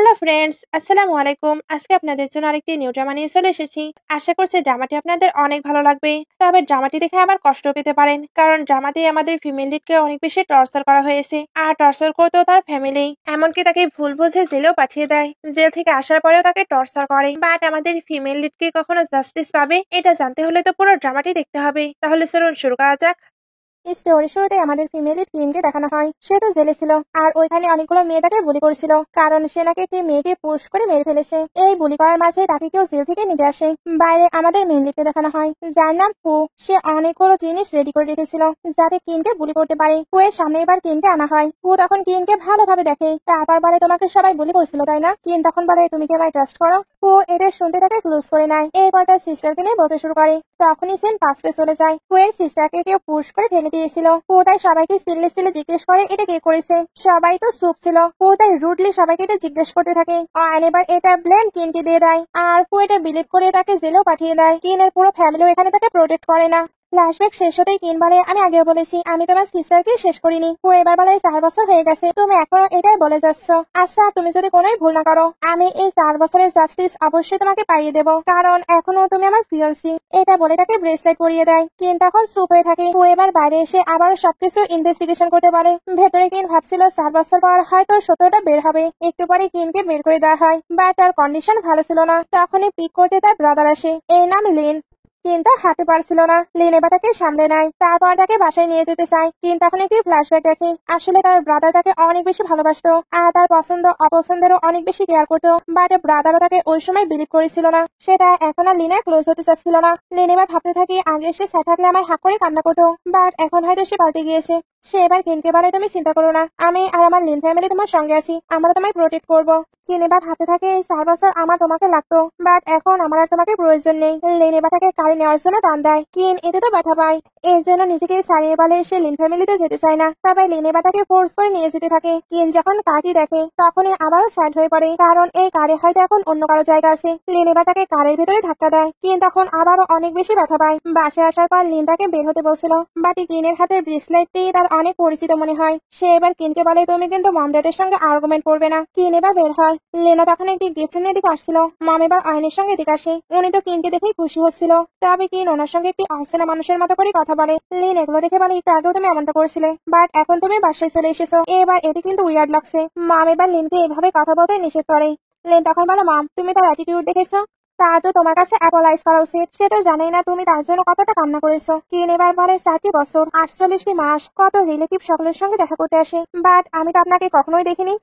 Hello friends, আসসালামু আলাইকুম। আজকে আপনাদের জন্য আরেকটি নিউ ড্রামা নিয়ে চলে এসেছি। আশা করছি ড্রামাটি আপনাদের অনেক ভালো লাগবে। তবে ড্রামাটি দেখে আবার কষ্ট পেতে পারেন, কারণ ড্রামাতে আমাদের ফিমেল লিডকে অনেক বেশি টর্চার করা হয়েছে। আর টর্চার করতেও তার ফ্যামিলি, এমনকি তাকে ভুল বুঝে জেলেও পাঠিয়ে দেয়। জেল থেকে আসার পরেও তাকে টর্চার করে। বাট আমাদের ফিমেল লিডকে কখনো জাস্টিস পাবে এটা জানতে হলে তো পুরো ড্রামাটি দেখতে হবে। তাহলে চলুন শুরু করা যাক। স্টোরি শুরুতে আমাদের ফিমেল টিমকে দেখানো হয়। সে তো জেলে ছিল, আর ওইখানে অনেকগুলো মেয়ে তাকে বুলি করেছিল, কারণ সে নাকি একটি মেয়েকে পুশ করে মেরে ফেলেছে। এই বুলি করার মাঝে তাকে কেউ জেল থেকে নিতে আসে। বাইরে আমাদের মেন লিডকে দেখানো হয়, যার নাম পু। সে অনেকগুলো জিনিস রেডি করে রেখেছিল যাতে কিনকে বুলি করতে পারে। পুয়ের সামনে এবার কিনকে আনা হয়। পু তখন কিনকে ভালোভাবে দেখে, তারপর বলে তোমাকে সবাই বুলি করছিল তাই না? কিন তখন বলে তুমি কি আমায় ট্রাস্ট করো? পু এটা শুনতে তাকে ক্লোজ করে নেয়। এরপর তার সিস্টারকে নিয়ে বলতে শুরু করে। তখনই সেন পাস্টে চলে যায়। পুয়ের সিস্টারকে কেউ পুশ করে ফেলে দিয়েছিল। পু তাই সবাইকে সিলে সিলে জিজ্ঞেস করে এটা কে করেছে। সবাই তো চুপ ছিল। পু তাই রুডলি সবাইকে এটা জিজ্ঞেস করতে থাকে। আর এবার এটা ব্লেম কিনকে দিয়ে দেয়, আর পু এটা বিলিভ করে তাকে জেলেও পাঠিয়ে দেয়। কিনের পুরো ফ্যামিলিও এখানে তাকে প্রোটেক্ট করে না। ফ্ল্যাশব্যাক শেষ হতেই কিন বলে আমি আগেও বলেছি আমি তোমার সিস্টারকে শেষ করিনি। ও এবার বলে 4 বছর হয়ে গেছে, তুমি এখনো এটাই বলে যাচ্ছ। আচ্ছা তুমি যদি কোনোই ভুল না করো, আমি এই 4 বছরের জাস্টিস অবশ্যই তোমাকে পাইয়ে দেবো, কারণ এখনো তুমি আমার ফিয়ান্সি। এটা বলে তাকে ব্রেসলেট পরিয়ে দেয়। কিন তখন চুপ হয়ে থাকে। ও এবার বাইরে এসে আবার সবকিছু ইনভেস্টিগেশন করতে বলে। ভেতরে কিন ভাবছিল 4 বছর পর হয়তো সত্যটা বের হবে। একটু পরে কিনকে বের করে দেওয়া হয়, বাট তার কন্ডিশন ভালো ছিল না। তখনই পিক করতে তার ব্রাদার আসে, এর নাম লিন। কিন্তু হাঁটতে পারছিল না। লিন এবার তাকে সামলে নেয়, তারপর তাকে বাসায় নিয়ে যেতে চায়। কিন্তু তখন একটি ফ্ল্যাশব্যাক দেখে, আসলে তার ব্রাদার তাকে অনেক বেশি ভালোবাসতো, আর তার পছন্দ অপছন্দেরও অনেক বেশি কেয়ার করতো। বাট ব্রাদারও তাকে ওই সময় বিলিভ করেছিল না। সেটা এখন আর লিনের ক্লোজ হতে চাচ্ছিল না। লিন এবার ভাবতে থাকে আগে সে সাথে থাকলে আমায় হাক করে কান্না করতো, বাট এখন হয়তো সে পাল্টে গিয়েছে। সে এবার কিনকে বলে তুমি চিন্তা করো না, আমি আর আমার লিন ফ্যামিলি তোমার সঙ্গে আছি, আমরা তোমায় প্রোটেক্ট করবো। কিন এবার ভাবতে থাকে এই 4 বছর আমার তোমাকে লাগতো, বাট এখন আমার আর তোমাকে প্রয়োজন নেই। লিন এবার তাকে গাড়ি নেওয়ার জন্য টান দেয়। কিন এতে তো ব্যথা পায়, এর জন্য নিজেকে ছাড়িয়ে বলে সে লিন ফ্যামিলিতে যেতে চায় না। তবে লিন এবার তাকে ফোর্স করে নিয়ে যেতে থাকে। কিন যখন কারটি দেখে তখনই আবারও স্যাড হয়ে পড়ে, কারণ এই কারে হয়তো এখন অন্য কারো জায়গা আছে। লিন এবার তাকে কারের ভেতরে ধাক্কা দেয়। কিন তখন আবারও অনেক বেশি ব্যথা পায়। বাসায় আসার পর লিন তাকে বের হতে বলছিল, বাট কিনের হাতের ব্রেসলেটটি তার অনেক পরিচিত মনে হয়। সে এবার কিনকে বলে তুমি কিন্তু মম ড্যাডের সঙ্গে আর্গুমেন্ট করবে না। কিন এবার বের হয়। লেনা তখন একটি গিফট নিয়ে দিকে আসছিল। মম এবার আয়নের সঙ্গে দিকে আসে। উনি তো কিনকে দেখেই খুশি হচ্ছিল, তবে কিন ওনার সঙ্গে একটি অচেনা মানুষের মতো করে কথা বলে। লিন এগুলো দেখে বলে একটু আগেও তুমি এমনটা করেছিলে, বাট এখন তুমি বাসায় চলে এসেছো, এবার এটি কিন্তু উইয়ার্ড লাগছে। মম এবার লিনকে এভাবে কথা বলতে নিষেধ করে। লিন তখন বলে মম তুমি তার অ্যাটিটিউড দেখেছো, তার তো তোমার কাছে অ্যাপোলাইজ করা উচিত। সে তো জানেই না তুমি তার জন্য কতটা কান্না করেছো। কিন এবার বলে 4টি বছর 48টি মাস কত রিলেটিভ সকলের সঙ্গে দেখা করতে আসে, বাট আমি তো আপনাকে কখনোই দেখিনি।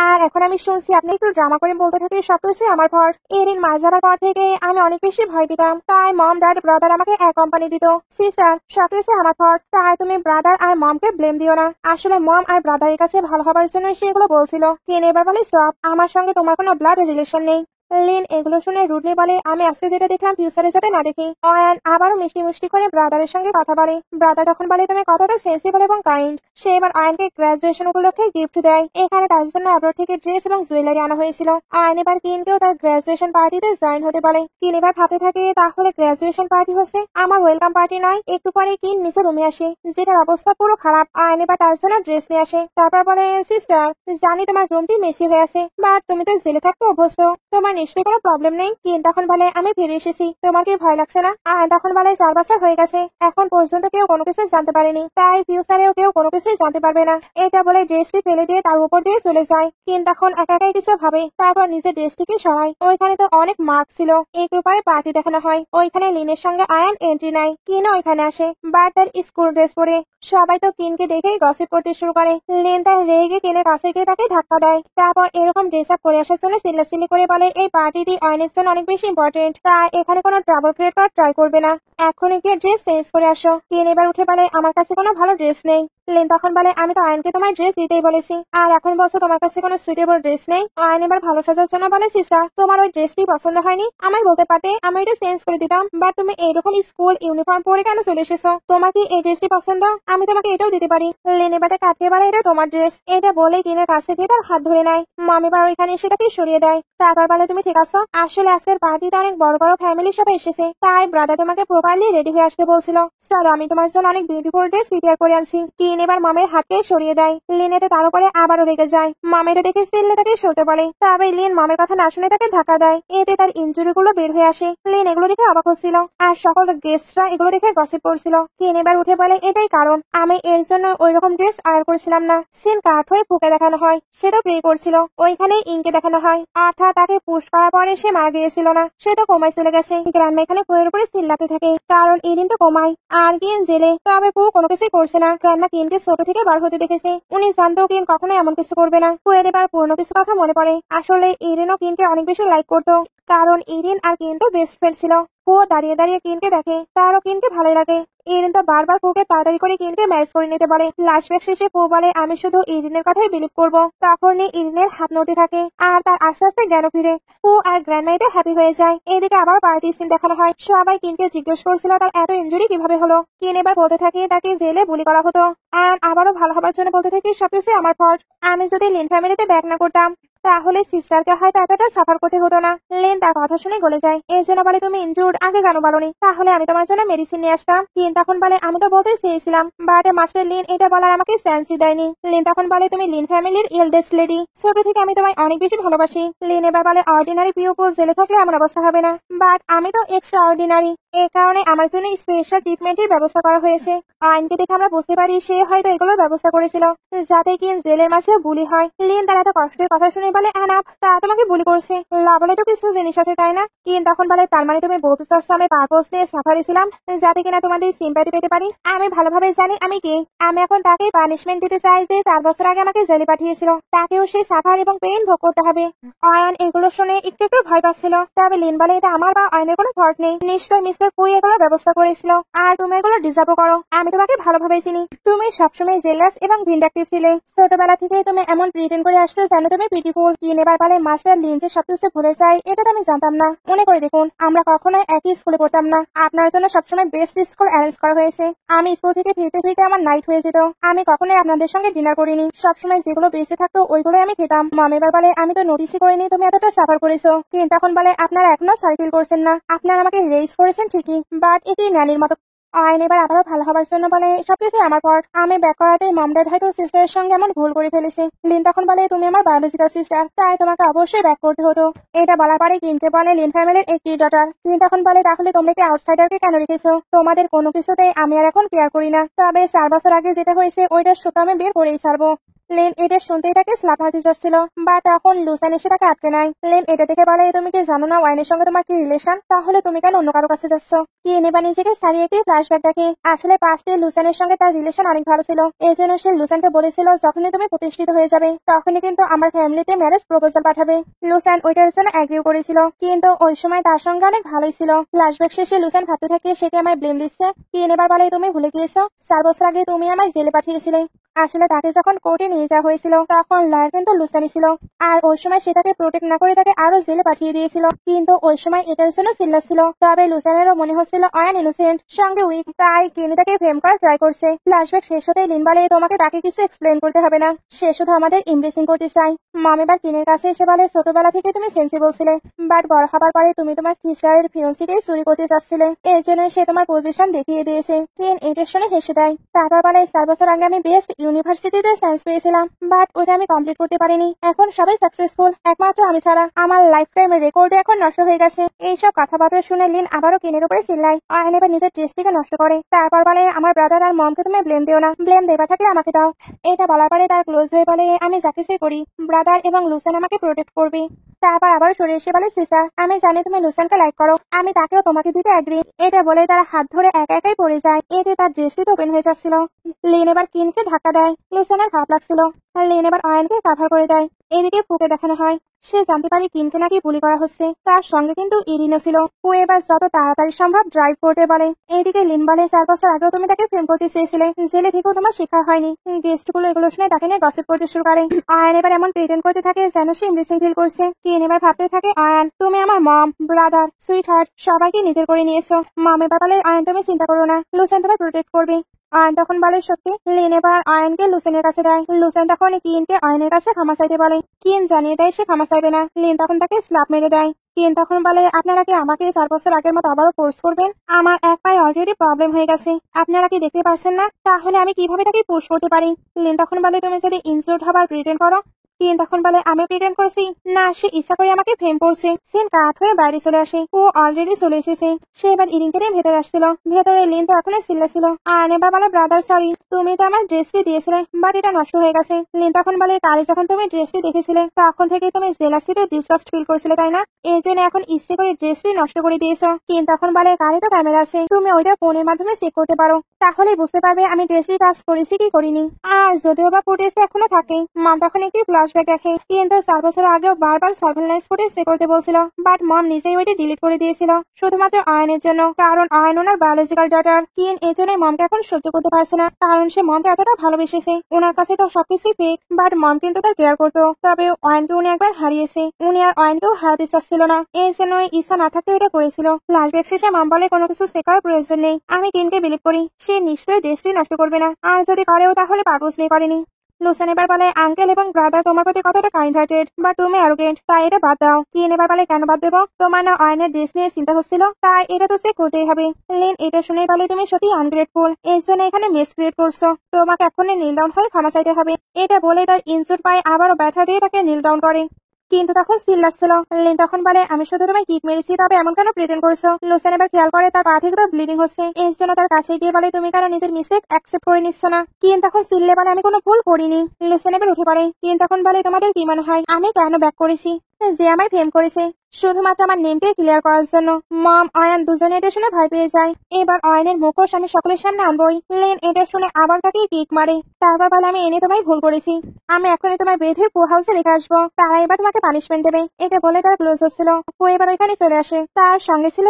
আর এখন আমি শুনছি আপনি একটু ড্রামা করে বলতে থাকি সবকিছু আমার ফল্ট। এরিন মারা যাবার পর থেকে আমি অনেক বেশি ভয় পেতাম, তাই মম ড্যাড ব্রাদার আমাকে এক কোম্পানি দিত। সিস্টার সবকিছু আমার ফল্ট, তাই তুমি ব্রাদার আর মমকে ব্লেম দিও না। আসলে মম আর ব্রাদারের কাছে ভালো হবার জন্য সে এগুলো বলছিল। কিন এবার বলে স্টপ, আমার সঙ্গে তোমার কোনো ব্লাড রিলেশন নেই। লিন এগুলো শুনে রুডলি বলে আমি আজকে যেটা দেখলাম ফিউচারে যাতে না দেখি। অয়ান আবারও মিষ্টি মিষ্টি করে ব্রাদারের সঙ্গে কথা বলে। ব্রাদার তখন বলে তুমি কতটা সেন্সিবল এবং কাইন্ড। সে এবার অয়ানকে গ্রাজুয়েশন উপলক্ষে গিফট দেয়। এখানে তার জন্য অ্যাব্রোড থেকে ড্রেস এবং জুয়েলারি আনা হয়েছিল। অয়ান এবার কিনকেও তার গ্রাজুয়েশন পার্টিতে জয়েন হতে বলে। কিন এবার ভাবতে থাকে তাহলে গ্রাজুয়েশন পার্টি হচ্ছে আমার ওয়েলকাম পার্টি নয়। একটু পরে কিন নিচে রুমে আসে, যেটার অবস্থা পুরো খারাপ। অয়ান এবার তার জন্য ড্রেস নিয়ে আসে। তারপর বলে সিস্টার জানি তোমার রুমটি মেসি হয়ে আছে, বাট তুমি তো জেলে থাকতে অভ্যস্ত, তোমার নিশ্চয়ই কোনো প্রবলেম নেই। কিন তখন বলে আমি ফিরে এসেছি, তোমার কি ভয় লাগছে না? আর তখন বলে 4 বছর হয়ে গেছে, এখন পর্যন্ত কেউ কোনো কিছু জানতে পারেনি, তাই ফিউচারেও কেউ কোনো কিছুই জানতে পারবে না। এটা বলে ড্রেসটি ফেলে দিয়ে তার উপর দিয়ে চলে যায়। কিন তখন একা একাই কিছু ভাবে, তারপর নিজের ড্রেসটিকে সরায়। ওইখানে তো অনেক মার্ক ছিল। একটু পরে পার্টি দেখানো হয়। ওইখানে লিনের সঙ্গে আয়ান এন্ট্রি নেয়। কিনও ওইখানে আসে, বাট তার স্কুল ড্রেস পরে। সবাই তো কিনকে দেখেই গসিপ করতে শুরু করে। লিন তার রেগে কিনের কাছে গিয়ে তাকে ধাক্কা দেয়। তারপর এরকম ড্রেস আপ করে আসার জন্য সিল্লাসিল্লি করে বলে এই পার্টিটি অয়নের জন্য অনেক বেশি ইম্পর্টেন্ট, তাই এখানে কোনো ট্রাবল ক্রিয়েট করার ট্রাই করবে না। এখনই গিয়ে ড্রেস চেঞ্জ করে আসো। কিন এবার উঠে বলে আমার কাছে কোনো ভালো ড্রেস নেই। লিন তখন বলে আমি তো আয়নকে তোমার ড্রেস দিতেই বলেছি, আর এখন বলছো তোমার কাছে কোনো সুইটেবল ড্রেস নেই। আয়ন এবার ভালো সাজার জন্য বলে সিস্টার তোমার ওই ড্রেসটি পছন্দ হয়নি, আমায় বলতে পারতে আমি এটা চেঞ্জ করে দিতাম, বাট তুমি এইরকম স্কুল ইউনিফর্ম পরে কেন চলে এসেছো? তোমার কি এই ড্রেসটি পছন্দ? আমি তোমাকে এটাও দিতে পারি। লিন এবার কাটতে বলে এটা তোমার ড্রেস। এটা বলে কিনের কাছে গিয়ে তার হাত ধরে নেয়। মম এবার ওইখানে এসে তাকে সরিয়ে দেয়। তারপর বলে তুমি ঠিক আছো? আসলে আজকের পার্টিতে অনেক বড় বড় ফ্যামিলি সবাই এসেছে, তাই ব্রাদার তোমাকে প্রপারলি রেডি হয়ে আসতে বলছিল। চলো আমি তোমার জন্য অনেক বিউটিফুল ড্রেস প্রিপেয়ার করে আনছি। কিন লিন এবার মমের হাতকে সরিয়ে দেয়। লিন এতে তার উপরে আবারও রেগে যায়। মম এটা দেখে সিল্লে তাকে সরতে বলে, তবে লিন মমের কথা না শুনে তাকে ধাক্কা দেয়। এতে তার ইনজুরি গুলো বের হয়ে আসে। লিন এগুলো দেখে অবাক হচ্ছিল, আর সকল গেস্টরা এগুলো দেখে গসিপ করছিল। কিন এবার উঠে বলে, এটাই কারণ আমি এর জন্য ওই রকম ড্রেস অর্ডার করেছিলাম না। সিন কাঠ হয়ে ফুকে দেখানো হয়, সে তো প্রে করছিল। ওইখানে ইনকে দেখানো হয়, অর্থাৎ তাকে পুশ করার পরে সে মারা গিয়েছিল না, সে তো কোমায় চলে গেছে। গ্র্যান্ডমা এখানে ফুয়ের উপরে চিল্লাতে থাকে, কারণ ইরিন তো কোমায় আর কিন জেলে। তবে পু কোনো কিছুই করছে না। গ্র্যান্ডমা কিনকে ছোট থেকে বার হতে দেখেছে, উনি জানতেও কিন কখনো এমন কিছু করবে না। ফুয়ের এবার পুরনো কিছু কথা মনে পড়ে। আসলে ইরিনও কিনকে অনেক বেশি লাইক করতো, কারণ ইরিন আর কিন তো বেস্ট ফ্রেন্ড ছিল। পু দাঁড়িয়ে দাঁড়িয়ে কিনকে দেখে, তারও কিনকে ভালোই লাগে। ইরিন তো বারবার পুকে তাড়াতাড়ি করে কিনকে ম্যারেজ করে নিতে বলে। ফ্ল্যাশব্যাক শেষে পু বলে, আমি শুধু ইরিনের কথাই বিলিভ করব। তখনই ইরিনের হাত নড়তে থাকে, আর তার আস্তে আস্তে জ্ঞান ফিরে। পু আর গ্র্যান্ডমাইতে হ্যাপি হয়ে যায়। এদিকে আবার পার্টি সিন দেখানো হয়। সবাই কিনকে জিজ্ঞেস করছিল তার এত ইনজুরি কিভাবে হলো। কিন এবার বলতে থাকে তাকে জেলে বুলি করা হতো, আর আবারও ভালো হবার জন্য বলতে থাকি সবকিছু আমার ফল্ট। আমি যদি লিন ফ্যামিলিতে ব্যাক না করতাম তাহলে সিস্টারকে হয়তো এতটা সাফার করতে হতো না। লেন তার কথা শুনে গলে যায়। এই জন্য বলে, তুমি ইনজুর্ড, আগে কেন বলোনি? তাহলে আমি তোমার জন্য মেডিসিন নিয়ে আসতাম। লিন তখন বলে, আমি তো বলতে চেয়েছিলাম, বাট মাস্টার লিন এটা বলার আমাকে সেন্সই দেয়নি। লিন তখন বলে, তুমি লিন ফ্যামিলির এল্ডেস্ট লেডি, ছোট থেকে আমি তোমায় অনেক বেশি ভালোবাসি। লিন এবার বলে, অর্ডিনারি পিউপল জেলে থাকলে আমার অবস্থা হবে না, বাট আমি তো এক্সট্রা অর্ডিনারি, এ কারণে আমার জন্য স্পেশাল ট্রিটমেন্টের ব্যবস্থা করা হয়েছে। আইনকে দেখে আমরা বুঝতে পারি সে হয়তো এগুলোর ব্যবস্থা করেছিল যাতে কিন জেলের মাঝে বুলি হয়। লিন তার এত কষ্টের কথা শুনে বলে, অ্যানাপ তা তোমাকে বুলি করছে, লাভলে তো কিছু জিনিস আছে তাই না? কিন তখন বলে, তার মানে তুমি বলতে চাচ্ছ আমি পারপোজ নিয়ে সাফারি ছিলাম যাতে কিনা তোমাদের সিম্প্যাথি পেতে পারি? আমি ভালোভাবে জানি আমি কে। আমি এখন তাকে পানিশমেন্ট দিতে চাই যে 4 বছর আগে আমাকে জেলে পাঠিয়েছিল। তাকেও সেই সাফার এবং পেইন ভোগ করতে হবে। আয়ন এগুলো শুনে একটু একটু ভয় পাচ্ছিল। তবে লিন বলে, এটা আমার বা আয়নের কোনো ফল্ট নেই, নিশ্চয় মিস্টার পুই এগুলোর ব্যবস্থা করেছিল, আর তুমি এগুলো ডিজার্ভও করো। আমি তোমাকে ভালোভাবে চিনি, তুমি সবসময় জেলাস এবং ভিন্ডাক্টিভ ছিলে। ছোটবেলা থেকে তুমি এমন প্রিটেন্ড করে আসছো যেন তুমি বিউটিফুল। কিন এবার বলে, মাস্টার লিন যে সবকিছু ভুলে যায় এটা তো আমি জানতাম না। মনে করে দেখুন, আমরা কখনোই একই স্কুলে পড়তাম না। আপনার জন্য সবসময় বেস্ট স্কুল অ্যারেঞ্জ করা হয়েছে। আমি স্কুল থেকে ফিরতে ফিরতে আমার নাইট হয়ে যেত। আমি কখনোই আপনাদের সঙ্গে ডিনার করিনি, সবসময় যেগুলো বেঁচে থাকতো ওইগুলোই আমি খেতাম। মম এবার বলে, আমি তো নোটিসই করিনি তুমি এতটা সাফার করেছো। কিন তখন বলে, আপনারা এখনো সরি ফিল করছেন না, আপনারা আমাকে রেইজ করেছেন ঠিকই, বাট এটি ন্যানির মতো। আইন এবার আবারও ভালো হবার জন্য বলে, সবকিছু আমার ফল্ট, আমি ব্যাক করাতে মম ড্যাড হয়তো সিস্টারের সঙ্গে এমন ভুল করে ফেলেছে। লিন তখন বলে, তুমি আমার বায়োলজিক্যাল সিস্টার, তাই তোমাকে অবশ্যই ব্যাক করতে হতো। এটা বলার পরে কিনকে বলে, লিন ফ্যামিলির একটি ডটার। লিন তখন বলে, তাহলে তোমরা কি আউটসাইডারকে কেন রেখেছো? তোমাদের কোনো কিছুতেই আমি আর এখন কেয়ার করি না, তবে 4 বছর আগে যেটা হয়েছে ওইটার সত্য আমি বের করেই ছাড়বো। লেন এটা শুনতেই তাকে স্ল্যাপ মারতে যাচ্ছিল, বা তখন লুসান এসে তাকে আটকে নেয়। লেন এটা থেকে বলে, তুমি কি জানো না ওয়াইনের সঙ্গে তোমার কি রিলেশন? তাহলে তুমি কেন অন্য কারো কাছে যাচ্ছ? কি এবার নিজেকে সারিয়ে একটি ফ্ল্যাশব্যাক দেখে। আসলে পাস্টে লুসানের সঙ্গে তার রিলেশন অনেক ভালো ছিল, এই জন্য সে লুসানকে বলেছিল যখনই তুমি প্রতিষ্ঠিত হয়ে যাবে তখনই কিন্তু আমার ফ্যামিলিতে ম্যারেজ প্রপোজাল পাঠাবে। লুসান ওইটার জন্য অ্যাগ্রিও করেছিল, কিন্তু ওই সময় তার সঙ্গে অনেক ভালোই ছিল। ফ্ল্যাশব্যাক শেষে লুসান ভাবতে থাকে সে কি আমায় ব্লেম দিচ্ছে। কি এবার বলে, তুমি ভুলে গিয়েছো 4 বছর আগে তুমি আমায় জেলে পাঠিয়েছিলে। আসলে তাকে যখন কোর্টে নিয়ে যাওয়া হয়েছিল তখন লয়ার কিন্তু লুসানি ছিল, আর ওই সময় সে তাকে প্রোটেক্ট না করে তাকে আরো জেলে পাঠিয়ে দিয়েছিল। কিন্তু ওই সময় এটার জন্য চিল্লাচ্ছিল। তবে লুসানেরও মনে হচ্ছিল অয়ান ইনোসেন্ট, সঙ্গে উইক, তাই কিনি তাকে ফেম করার ট্রাই করছে। ফ্ল্যাশব্যাক শেষ হতেই লিন বলে, তোমাকে তাকে কিছু এক্সপ্লেন করতে হবে না, সে শুধু আমাদের ইমপ্রেসিং করতে চাই। মম এবার কিনের কাছে এসে বলে, ছোটবেলা থেকে তুমি সেন্সিবল ছিলে, বাট বড় হবার পরে তুমি তোমার সিস্টারের ফিয়ন্সিকে চুরি করতে চাচ্ছিলে, এর জন্য সে তোমার পজিশন দেখিয়ে দিয়েছে। কিন এটার শুনে হেসে দেয়। তারপর বলে, 4 বছর আগে আমি বেস্ট ইউনিভার্সিটিতে সায়েন্স পেয়েছিলাম, বাট ওটা আমি কমপ্লিট করতে পারিনি। এখন সবাই সাকসেসফুল, একমাত্র আমি ছাড়া। আমার লাইফ টাইম রেকর্ড এখন নষ্ট হয়ে গেছে। এইসব কথাবার্তা শুনে লিন আবারও কিনের উপরে চিল্লায়। আয়ন এবার নিজের ড্রেসটিকে নষ্ট করে। তারপর বলে, আমার ব্রাদার আর মমকে তুমি ব্লেম দিও না, ব্লেম দেবা থাকলে আমাকে দাও। এটা বলার পরে তার ক্লোজ হয়ে বলে, আমি যা কিছুই করি ব্রাদার এবং লুসান আমাকে প্রোটেক্ট করবে। তারপর আবার সরে এসে বলে, সিস্টার আমি জানি তুমি লুসানকে লাইক করো, আমি তাকেও তোমাকে দিতে অ্যাগ্রি। এটা বলে তারা হাত ধরে একা একাই পড়ে যায়। এতে তার ড্রেসটি তো ওপেন হয়ে যাচ্ছিল। লিন এবার কিনকে ধাক্কা দেয়। লুসানের খারাপ লাগছিল, লিন এবার অয়নকে কাভার করে দেয়। এদিকে ফুকে দেখানো হয় সে জানতে পারে কিনকে নাকি বুলি করা হচ্ছে, তার সঙ্গে কিন্তু ইরিনও ছিল। ফু এবার যত তাড়াতাড়ি সম্ভব ড্রাইভ করতে বলে। এইদিকে লিন বলে, 4 বছর আগেও তুমি তাকে প্রেম করতে চেয়েছিলে, জেলে থেকেও তোমার শিক্ষা হয়নি। গেস্ট গুলো এগুলো শুনে তাকে নিয়ে গসিপ করতে শুরু করে। আয়ন এবার এমন প্রিটেন্ড করতে থাকে যেন সে ইমপ্রেসিং ফিল করছে। কিন এবার ভাবতে থাকে, আয়ন তুমি আমার মম, ব্রাদার, সুইট হার্ট সবাইকে নিজের করে নিয়েছো। মম এবার বলে, আয়ন তুমি চিন্তা করো না, লুসেন তোমায় প্রোটেক্ট করবে। আয়ন তখন বলে, সত্যি? লিন এবার আয়নকে লুসেনের কাছে দেয়। লুসেন তখন কিনকে আয়নের কাছে ক্ষমা চাইতে বলে। কিন জানিয়ে দেয় সে ক্ষমা চাইবে না। লিন তখন তাকে স্ল্যাপ মেরে দেয়। কিন তখন বলে, আপনারা কি আমাকে 4 বছর আগের মতো আবারও ফোর্স করবেন? আমার এক পায়ে অলরেডি প্রবলেম হয়ে গেছে, আপনারা কি দেখতে পাচ্ছেন না? তাহলে আমি কিভাবে তাকে পুশ করতে পারি? লিন তখন বলে, তুমি যদি ইনজুর্ড হবার প্রিটেন্ড করো। কিন তখন বলে, আমি প্রিটেন্ড করছি না, সে ইচ্ছা করে আমাকে ফেম করছে। সিন কাট হয়ে বাইরে চলে আসে, ও অলরেডি চলে এসেছে। সে এবার ইরিনকে নিয়ে ভেতরে আসছিল। ভেতরে লিন তো এখনো চিল্লাছিল। আর এবার বলে, ব্রাদার সরি, তুমি তো আমার ড্রেসটি দিয়েছিলে, বাট এটা নষ্ট হয়ে গেছে। লিন তখন বলে, কালি যখন তুমি ড্রেসটি দেখেছিলে তখন থেকে তুমি জেলাসিতে ডিসগাস্ট ফিল করছিলে, তাই না? এই জন্য এখন ইচ্ছে করে ড্রেসটি নষ্ট করে দিয়েছো। কিন তখন বলে, কালি তো ক্যামেরা আছে, তুমি ওইটা ফোনের মাধ্যমে চেক করতে পারো, তাহলে বুঝতে পারবে আমি ড্রেসটি টাচ করেছি কি করিনি। আর যদিও বা ফুটেজ এখনো থাকে। মম তখন একটি ফ্ল্যাশব্যাক দেখে, কিন্তু 4 বছর আগেও বারবার সার্ভেলেন্স ফুটেজ চেক করতে বলছিল, বাট মম নিজেই ওইটা ডিলিট করে দিয়েছিল শুধুমাত্র আয়নের জন্য, কারণ আয়ন ওনার বায়োলজিক্যাল ডটার। কিন এই জন্য মমকে এখন সহ্য করতে পারছে না, কারণ সে মমকে এতটা ভালোবেসেছে। ওনার কাছে তো সবকিছুই ফেক, বাট মম কিন্তু তার কেয়ার করতো। তবে অয়নকে উনি একবার হারিয়েছে, উনি আর অয়নকেও হারাতে চাচ্ছিল না, এই জন্য ইচ্ছা না থাকতে এটা করেছিল। ফ্ল্যাশব্যাক শেষে মম বলে, কোনো কিছু চেক করার প্রয়োজন নেই, আমি কিনকে বিলিভ করি, সে নিশ্চয়ই ড্রেসটি নষ্ট করবে না, আর যদি করেও তাহলে পারপোজ নিয়ে করেনি। লুসেন এবার বলে, আঙ্কেল এবং ব্রাদার তোমার প্রতি কতটা কাইন্ড হার্টেড, বাট তুমি অ্যারোগেন্ট, তাই এটা বাদ দাও। কিন এবার বলে, কেন বাদ দেবো? তোমার না অয়নের ড্রেস নিয়ে চিন্তা হচ্ছিল, তাই এটা তো চেক করতেই হবে। লিন এটা শুনেই বলে, তুমি সত্যি আনগ্রেটফুল, এই জন্য এখানে মিস ক্রিয়েট করছো, তোমাকে এখনই নীল ডাউন হয়ে ক্ষমা চাইতে হবে। এটা বলে তার ইনজুর্ড পায়ে আবারও ব্যথা দিয়ে তাকে নীল ডাউন করে। কিন্তু তখন চিল্লাচ্ছিল। লিন তখন বলে, আমি শুধু তোমায় কিক মেরেছি, তবে এমন কেন প্রিটেন্ড করছো? লুসেন এবার খেয়াল করে তার পা থেকে তো ব্লিডিং হচ্ছে, এই জন্য তার কাছে গিয়ে বলে, তুমি কেন নিজের মিস্টেক অ্যাকসেপ্ট করে নিচ্ছ না? কিন তখন চিল্লে বলে, আমি কোনো ভুল করিনি। লুসেন এবার উঠে পড়ে। কিন তখন বলে, তোমাদের কি মনে হয় আমি কেন ব্যাক করেছি? যে আমায় ফেম করেছে শুধুমাত্র আমার নেমকে ক্লিয়ার করার জন্য। মম অয়ন দুজনে এটা শুনে ভয় পেয়ে যায়। এবার অয়নের মুখোশ আমি সকলের সামনে আনবই। লিন এটা শুনে আবার তাকে কিক মারে, তারপর বলে, আমি এনে তোমায় ভুল করেছি, আমি এখনই তোমার বেঁধে পো হাউসে রেখে আসবো, তারা এবার তোমাকে পানিশমেন্ট দেবে। এটা বলে তার ক্লোজ হচ্ছিল। ও এবার ওইখানে চলে আসে, তার সঙ্গে ছিল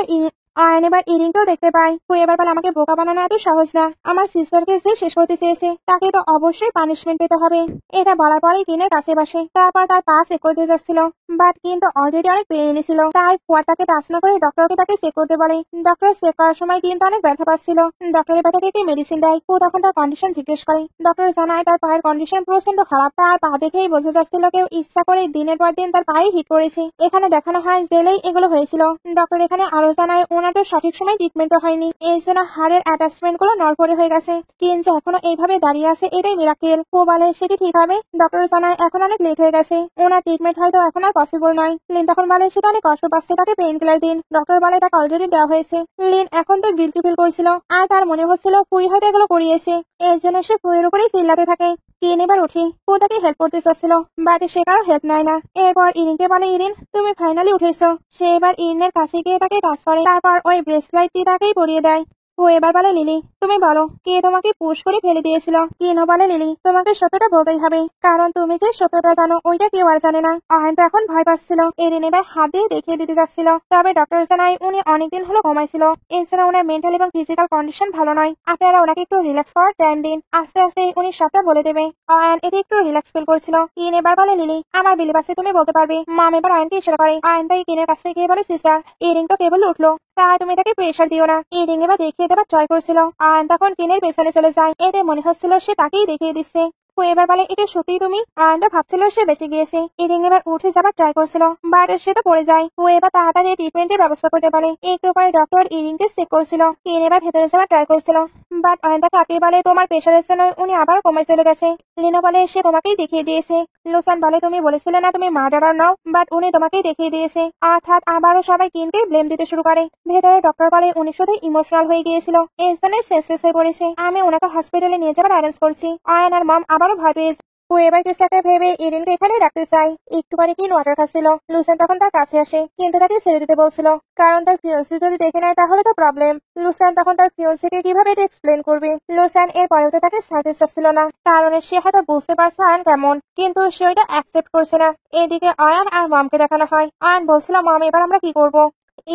অয়ন এবার ইরিনকেও দেখতে পায়। ও এবার বলে, আমাকে বোকা বানানো এত সহজ না, আমার সিস্টারকে যে শেষ করতে চেয়েছে তাকে তো অবশ্যই পানিশমেন্ট পেতে হবে। এটা বলার পরেই কিনের কাছে বসে, তারপর তার পা চেক করতে যাচ্ছিল, বাট কিন্তু অলরেডি অনেক পেয়ে এনেছিল, তাই তাকে টাচ না করে ডক্টরকে তাকে চেক করতে বলে। ডক্টর চেক করার সময় কিন্তু অনেক ব্যথা পাচ্ছিল। ডক্টরের ব্যথাকে একটি মেডিসিন দেয়। ও তখন তার কন্ডিশন জিজ্ঞেস করে। ডক্টর জানায় তার পায়ের কন্ডিশন প্রচন্ড খারাপ, তার পা দেখেই বোঝা যাচ্ছিল কেউ ইচ্ছা করে দিনের পর দিন তার পায়ে হিট করেছে। এখানে দেখানো হয় জেলেই এগুলো হয়েছিল। ডক্টর এখানে আরো জানায় ওনার তো সঠিক সময় ট্রিটমেন্টও হয়নি, এই জন্য হাড়ের অ্যাটাচমেন্ট গুলো নড়বড়ে হয়ে গেছে, কিন্তু এখনো এইভাবে দাঁড়িয়ে আছে, এটাই মিরাকেল। ও বলে, সেটি ঠিক হবে। ডক্টর জানায় এখন অনেক লেট হয়ে গেছে, ওনার ট্রিটমেন্ট হয়তো এখন আর পসিবল নয়। লিন তখন বলে, সে তো অনেক কষ্ট পাচ্ছে, তাকে পেইন কিলার দিন। ডক্টর বলে, তাকে অলরেডি দেওয়া হয়েছে। লিন এখন তো গিল্টি ফিল করছিল, আর তার মনে হচ্ছিল ফুই হয়তো এগুলো করিয়েছে, এর জন্য সে ফুয়ের উপরেই চিল্লাতে থাকে। কিন এবার উঠে ও তাকে হেল্প করতে চাচ্ছিল, বাট সে কারো হেল্প নেয় না। এরপর ইরিনকে বলে, ইরিন তুমি ফাইনালি উঠেছো। সে এবার ইরিনের কাছে গিয়ে তাকে টাচ করে, তারপর ওই ব্রেসলাইটটি তাকেই পরিয়ে দেয়। ও এবার বলে, লিলি তুমি বলো, কে তোমাকে পুশ করে ফেলে দিয়েছিল? কিনও বলে, লিলি তোমাকে সত্যটা বলতেই হবে, কারণ তুমি যে সত্যটা জানো ওইটা কেউ আর জানে না। অয়ন তো এখন ভয় পাচ্ছিল। এরিন এবার হাত দিয়ে দেখিয়ে দিতে যাচ্ছিল, তবে ডক্টর জানায় উনি অনেকদিন হলো ঘুমাইছিল, এছাড়া ওনার মেন্টাল এবং ফিজিক্যাল কন্ডিশন ভালো নয়, আপনারা ওনাকে একটু রিল্যাক্স করার টাইম দিন, আস্তে আস্তে উনি সবটা বলে দেবে। অয়ন এতে একটু রিল্যাক্স ফিল করছিল। কিন এবার বলে, লিলি আমার বিলিভ আছে তুমি বলতে পারবে। মম এবার অয়নকে ইশারা করে। অয়ন তাই কিনের কাছে গিয়ে বলে, সিস্টার এরিন তো কেবল উঠলো, তাই তুমি তাকে প্রেশার দিও না। এরিন এবার দেখিয়ে দেবার ট্রাই করছিল। অয়ন তখন কিনের পেছনে চলে যায়, এতে মনে হচ্ছিল সে তাকেই দেখিয়ে দিচ্ছে। ও এবার বলে, এটা সত্যি তুমি? অয়ন ভাবছিল সে বেঁচে গিয়েছে। ইরিন এবার উঠে যাবার ট্রাই করছিল, বাট সে তো পড়ে যায়। ও এবার তাড়াতাড়ি ট্রিটমেন্টের ব্যবস্থা করতে পারে। একটু পরে ডক্টর ইরিনকে চেক করছিল। কিন এবার ভেতরে যাবার ট্রাই করছিল, বাট অয়ন তাকে আগে বলে, তোমার প্রেশারের জন্য উনি আবার কমে চলে গেছে। লিনো বলে, সে তোমাকেই দেখিয়ে দিয়েছে। লুসান বলে, তুমি বলেছিলে না তুমি মার্ডারার নাও, বাট উনি তোমাকেই দেখিয়ে দিয়েছে। অর্থাৎ আবারও সবাই কিনকে ব্লেম দিতে শুরু করে। ভেতরে ডক্টর বলে, উনি শুধু ইমোশনাল হয়ে গিয়েছিল, এই জন্য সেন্সলেস হয়ে পড়েছে, আমি ওনাকে হসপিটালে নিয়ে যাবার অ্যারেঞ্জ করছি। অয়ন আর মম আবারও ভয় পেয়েছে। ও এবার কিছু একটা ভেবে ইরিনকে এখানে রাখতে চাই। একটু পরে কিন ওয়াটার খাচ্ছিল। লুসেন তখন তার কাছে আসে, কিন্তু তাকে ছেড়ে দিতে বলছিল, কারণ তার ফিয়ন্সি যদি দেখে নেয় তাহলে তো প্রবলেম। লুসেন তখন তার ফিয়ন্সিকে কিভাবে এটা এক্সপ্লেন করবে? লুসেন এর পরেও তো তাকে ছাড়তে চাচ্ছিল না, কারণ সে হয়তো বুঝতে পারছে অয়ন কেমন, কিন্তু সে ওইটা অ্যাকসেপ্ট করছে না। এদিকে অয়ন আর মমকে দেখানো হয়। অয়ন বলছিল, মম এবার আমরা কি করবো?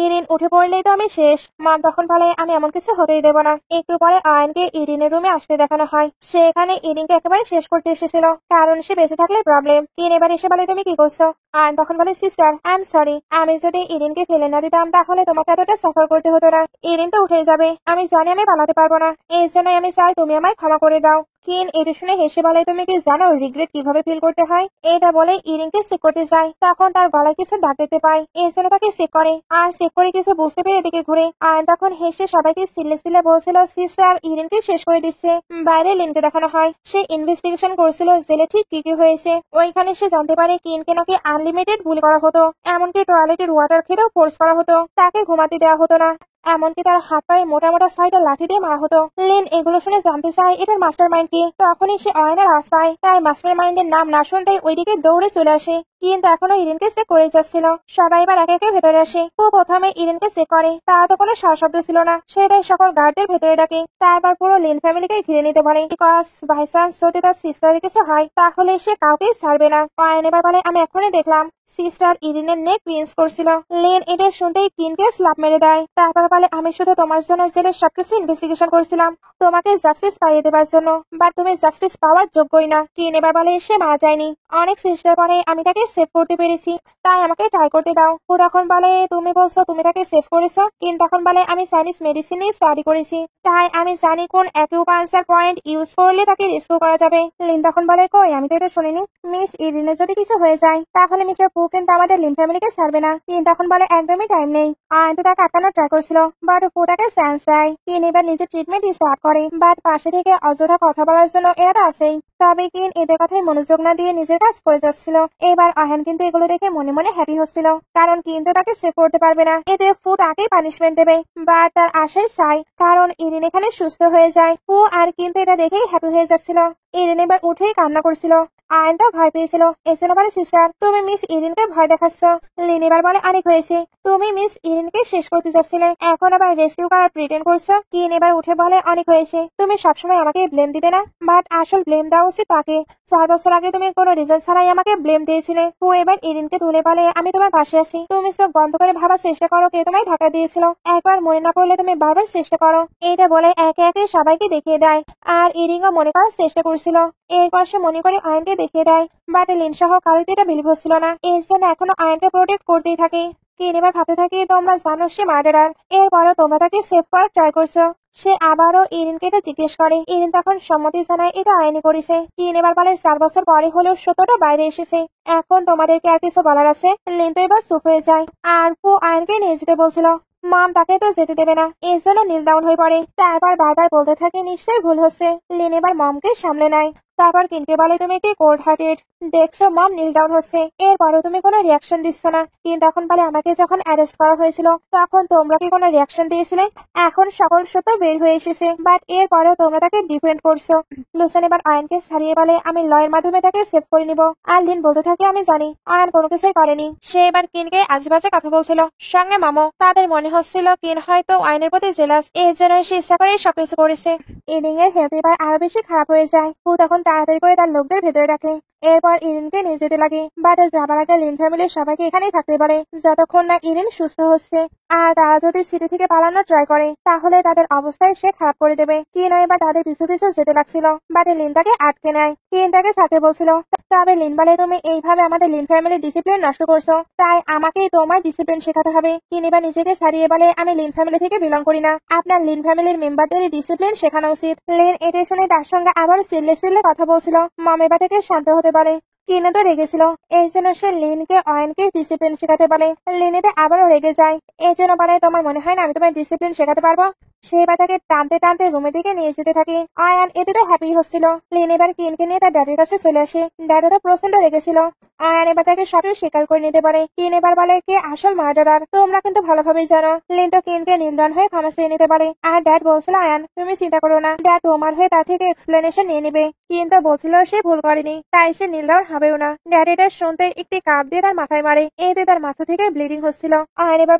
ইরিন উঠে পড়লেই তো আমি শেষ। মম তখন বলে, আমি এমন কিছু হতেই দেবো না। একটু পরে অয়নকে ইরিনের রুমে আসতে দেখানো হয়। সে এখানে ইরিনকে একেবারে শেষ করতে এসেছিল, কারণ সে বেঁচে থাকলে প্রবলেম। ইরিন এবার এসে বলে, তুমি কি করছো? অয়ন তখন বলে, সিস্টার আই এম সরি, আমি যদি ইরিনকে ফেলে না দিতাম তাহলে তোমাকে এতটা সাফার করতে হতো না। ইরিন তো উঠে যাবে, আমি জানি আমি পালাতে পারবো না, এই জন্যই আমি চাই তুমি আমায় ক্ষমা করে দাও। কিন এটা শুনে হেসে বলে, তুমি কি জানো রিগ্রেট কিভাবে ফিল করতে হয়? এটা বলে ইরিনকে চেক করতে যায়, তখন তার গলায় কিছু দাগ দেখতে পায়, এর জন্য তাকে চেক করে। আর চেক করে কিছু বুঝতে পেরে এদিকে ঘুরে। আয়ন তখন হেসে সবাইকে সিলে সিলে বলছিল সিস্টার ইরিনকে শেষ করে দিচ্ছে। বাইরে লিনকে দেখানো হয়, সে ইনভেস্টিগেশন করছিল জেলে ঠিক কি কি হয়েছে। ওইখানে সে জানতে পারে কিনকে নাকি আনলিমিটেড গুলি করা হতো, এমনকি টয়লেটের ওয়াটার খেতেও ফোর্স করা হতো, তাকে ঘুমাতে দেওয়া হতো না, এমনকি তার হাত পায়ে মোটা মোটা 6টা লাঠি দিয়ে মারা হতো। লিন এগুলো শুনে জানতে চায় এটার মাস্টার মাইন্ড কি। তখনই সে অয়নের আওয়াজ পায়, তাই মাস্টার মাইন্ডের নাম না শুনতেই ওইদিকে দৌড়ে চলে আসে। কিন্তু এখনো ইরিনকে চেক করে যাচ্ছিল। সবাই এবার একে একে ভেতরে আসে। ও প্রথমে ইরিনকে চেক করে, তারা তো কোনো সাহশব্দ ছিল না, সে তাই সকল গার্ডদের ভেতরে ডাকে। তারপর পুরো লিন ফ্যামিলিকে ঘিরে নিতে পারে, বিকজ বাই চান্স যদি তার সিস্টারের কিছু হয় তাহলে সে কাউকেই ছাড়বে না। অয়ন এবার বলে, আমি এখনই দেখলাম সিস্টার ইরিনের নেক পিঞ্চ করছিল। লিন এটা শুনতেই কিনকে স্ল্যাপ মেরে দেয়। তারপর বলে, আমি শুধু তোমার জন্য জেলের সবকিছু ইনভেস্টিগেশন করছিলাম, তোমাকে জাস্টিস পাইয়ে দেবার জন্য, বাট তুমি জাস্টিস পাওয়ার যোগ্যই না। কিন এবার বলে, সে মারা যায়নি, অনেক চেষ্টার পরে আমি তাকে সেভ করতে পেরেছি, তাই আমাকে ট্রাই করতে দাও। ও তখন বলে, তুমি বলছো তুমি তাকে সেভ করেছো? কিন তখন বলে, আমি চাইনিজ মেডিসিন নিয়ে স্টাডি করেছি, তাই আমি জানি কোন অ্যাকিউপাঞ্চার পয়েন্ট ইউজ করলে তাকে রেস্কিউ করা যাবে। লিন তখন বলে, কই আমি তো এটা শুনিনি। মিস ইরিনের যদি কিছু হয়ে যায় তাহলে মিস্টার পু কিন্তু আমাদের লিন ফ্যামিলিকে ছাড়বে না। কিন তখন বলে, একদমই টাইম নেই। আয়ন তো তাকে আটকানোর ট্রাই করছিল, বাট পু তাকে চান্স দেয়। কিন এবার নিজের ট্রিটমেন্ট স্টার্ট করে, বাট পাশে থেকে অযথা কথা বলার জন্য এরা তো আছেই। তবে কিন এদের কথায় মনোযোগ না দিয়ে নিজের কাজ করে যাচ্ছিল। এবার আয়ন কিন্তু এগুলো দেখে মনে মনে হ্যাপি হচ্ছিল, কারণ কিন্তু তাকে সেভ করতে পারবে না, এতে পু তাকেই পানিশমেন্ট দেবে। বাট তার আশাই চাই, কারণ ইরিন এখানে সুস্থ হয়ে যায়। পু আর কিন্তু এটা দেখেই হ্যাপি হয়ে যাচ্ছিল। ইরিন এবার উঠেই কান্না করছিল। আয়ন তো ভয় পেয়েছিল, এসে বলে, সিস্টার তুমি মিস ইরিনকে ভয় দেখাচ্ছ। লিন এবার বলে, অনেক হয়েছে, তুমি মিস ইরিনকে শেষ করতে যাচ্ছিলে, এখন আবার রেস্কিউ করার প্রিটেন্ড করছো। কিন এবার উঠে বলে, অনেক হয়েছে, তুমি সবসময় আমাকে ব্লেম দিতে না, বাট আসল ব্লেম দেওয়া উচিত তাকে। 4 বছর আগে তুমি কোনো রিজন ছাড়াই আমাকে ব্লেম দিয়েছিলে। ও এবার ইরিনকে তুলে বলে, আমি তোমার পাশে আছি, তুমি চোখ বন্ধ করে ভাবার চেষ্টা করো কে তোমায় ধাক্কা দিয়েছিল, একবার মনে না পড়লে তুমি বারবার চেষ্টা করো। এইটা বলে একে একে সবাইকে দেখিয়ে দেয়, আর ইরিনও মনে করার চেষ্টা করছিল। এরপর সে মনে করে আয়নকে দেখিয়ে দেয়, বাট লিন সহ কারোতে এটা বিলিভ হচ্ছিল না, এর জন্য এখনো আয়নকে প্রোটেক্ট করতেই থাকে। কিন এবার ভাবতে থাকে, তোমরা জানো সে মার্ডারার, এরপরও তোমরা তাকে সেভ করার ট্রাই করছো। সে আবারও ইরিনকে এটা জিজ্ঞেস করে। ইরিন তখন সম্মতি জানায় এটা আয়নি করেছে। কিন এবার বলে, 4 বছর পরে হলেও সত্যটা বাইরে এসেছে, এখন তোমাদেরকে আর কিছু বলার আছে? লিন তো এবার চুপ হয়ে যায়, আর পু আয়নকে নিয়ে যেতে বলছিল, মম তাকে তো যেতে দেবে না, এর জন্য নীল ডাউন হয়ে পড়ে। তারপর বারবার বলতে থাকে নিশ্চয়ই ভুল হচ্ছে। লিন এবার মমকে সামলে নেয়। তারপর কিনকে বলে, তুমি একটি কোল্ড হার্টেড, দেখছো মম নীল ডাউন হচ্ছে, এরপরও তুমি কোনো রিয়াকশন দিচ্ছ না। কিন তখন বলে, আমাকে যখন অ্যারেস্ট করা হয়েছিল তখন তোমরা কি কোনো রিয়াকশন দিয়েছিলে? এখন সকল সত্য বের হয়ে এসেছে, বাট এরপরেও তোমরা তাকে ডিফেন্ড করছো। লুসেন এবার আয়নকে ছাড়িয়ে বলে, আমি লয়ের মাধ্যমে তাকে সেভ করে নিব। আর লিন বলতে থাকে, আমি জানি আয়ন কোনো কিছুই করেনি। সে এবার কিনকে আজেবাজে কথা বলছিল, সঙ্গে মামো। তাদের মনে হচ্ছিল কিন হয়তো আয়নের প্রতি জেলাস, এর জন্য সে ইচ্ছা করে সবকিছু করেছে। ইরিন এর হেলথ এবার আরো বেশি খারাপ হয়ে যায়। ও তখন তাড়াতাড়ি করে তার লোকদের ভেতরে রাখে। এরপর ইরিনকে নিয়ে যেতে লাগে, বাট যাবার আগে লিন ফ্যামিলির সবাইকে এখানেই থাকতে পারে যতক্ষণ না ইরিন সুস্থ হচ্ছে। আর তারা যদি সিটি থেকে পালানোর ট্রাই করে তাহলে তাদের অবস্থায় সে খারাপ করে দেবে। কিন এবার তাদের পিছু পিছু যেতে লাগছিল, বাট লিন তাকে আটকে নেয়। কিন তাকে থাকতে বলছিল, তবে লিন বলে, তুমি এইভাবে আমাদের লিন ফ্যামিলির ডিসিপ্লিন নষ্ট করছো, তাই আমাকেই তোমার ডিসিপ্লিন শেখাতে হবে। কিন এবার নিজেকে ছাড়িয়ে বলে, আমি লিন ফ্যামিলি থেকে বিলং করি না, আপনার লিন ফ্যামিলির মেম্বারদের ডিসিপ্লিন শেখানো উচিত। লিন এটা শুনে তার সঙ্গে আবার সিল্লে সিল্লে কথা বলছিল। মম এবার থেকে শান্ত হতে বলে। কিনে তো রেগেছিল, এই জন্য সে লিনকে অয়নকে ডিসিপ্লিন শেখাতে বলে। লিন এতে আবারও রেগে যায়, এই জন্য বলে, তোমার মনে হয় না আমি তোমার ডিসিপ্লিন শেখাতে পারবো? সে এবার তাকে টানতে টানতে রুমের দিকে নিয়ে যেতে থাকে। আয়ান এতে তো হ্যাপি হচ্ছিল। লিন এবার কিনকে নিয়ে তার ড্যাডির কাছে চলে আসে। ড্যাডি তো প্রচন্ড রেগেছিল। আয়ান এবার তাকে সবই স্বীকার করে নিতে পারে। কিন এবার বলে, কে আসল মার্ডারার তোমরা কিন্তু ভালোভাবেই জানো। লিন তো কিনকে নির্দন হয়ে ক্ষমা চেয়ে নিতে পারে। আর ড্যাড বলছিল, আয়ান তুমি চিন্তা করো না, ড্যাড তোমার হয়ে তার থেকে এক্সপ্লেনেশন নিয়ে নিবে। কিন তো বলছিল সে ভুল করেনি, তাই সে নির্দন হবেও না। ড্যাড এটা শুনতে একটি কাপ দিয়ে তার মাথায় মারে, এতে তার মাথা থেকে ব্লিডিং হচ্ছিল। আয়ান এবার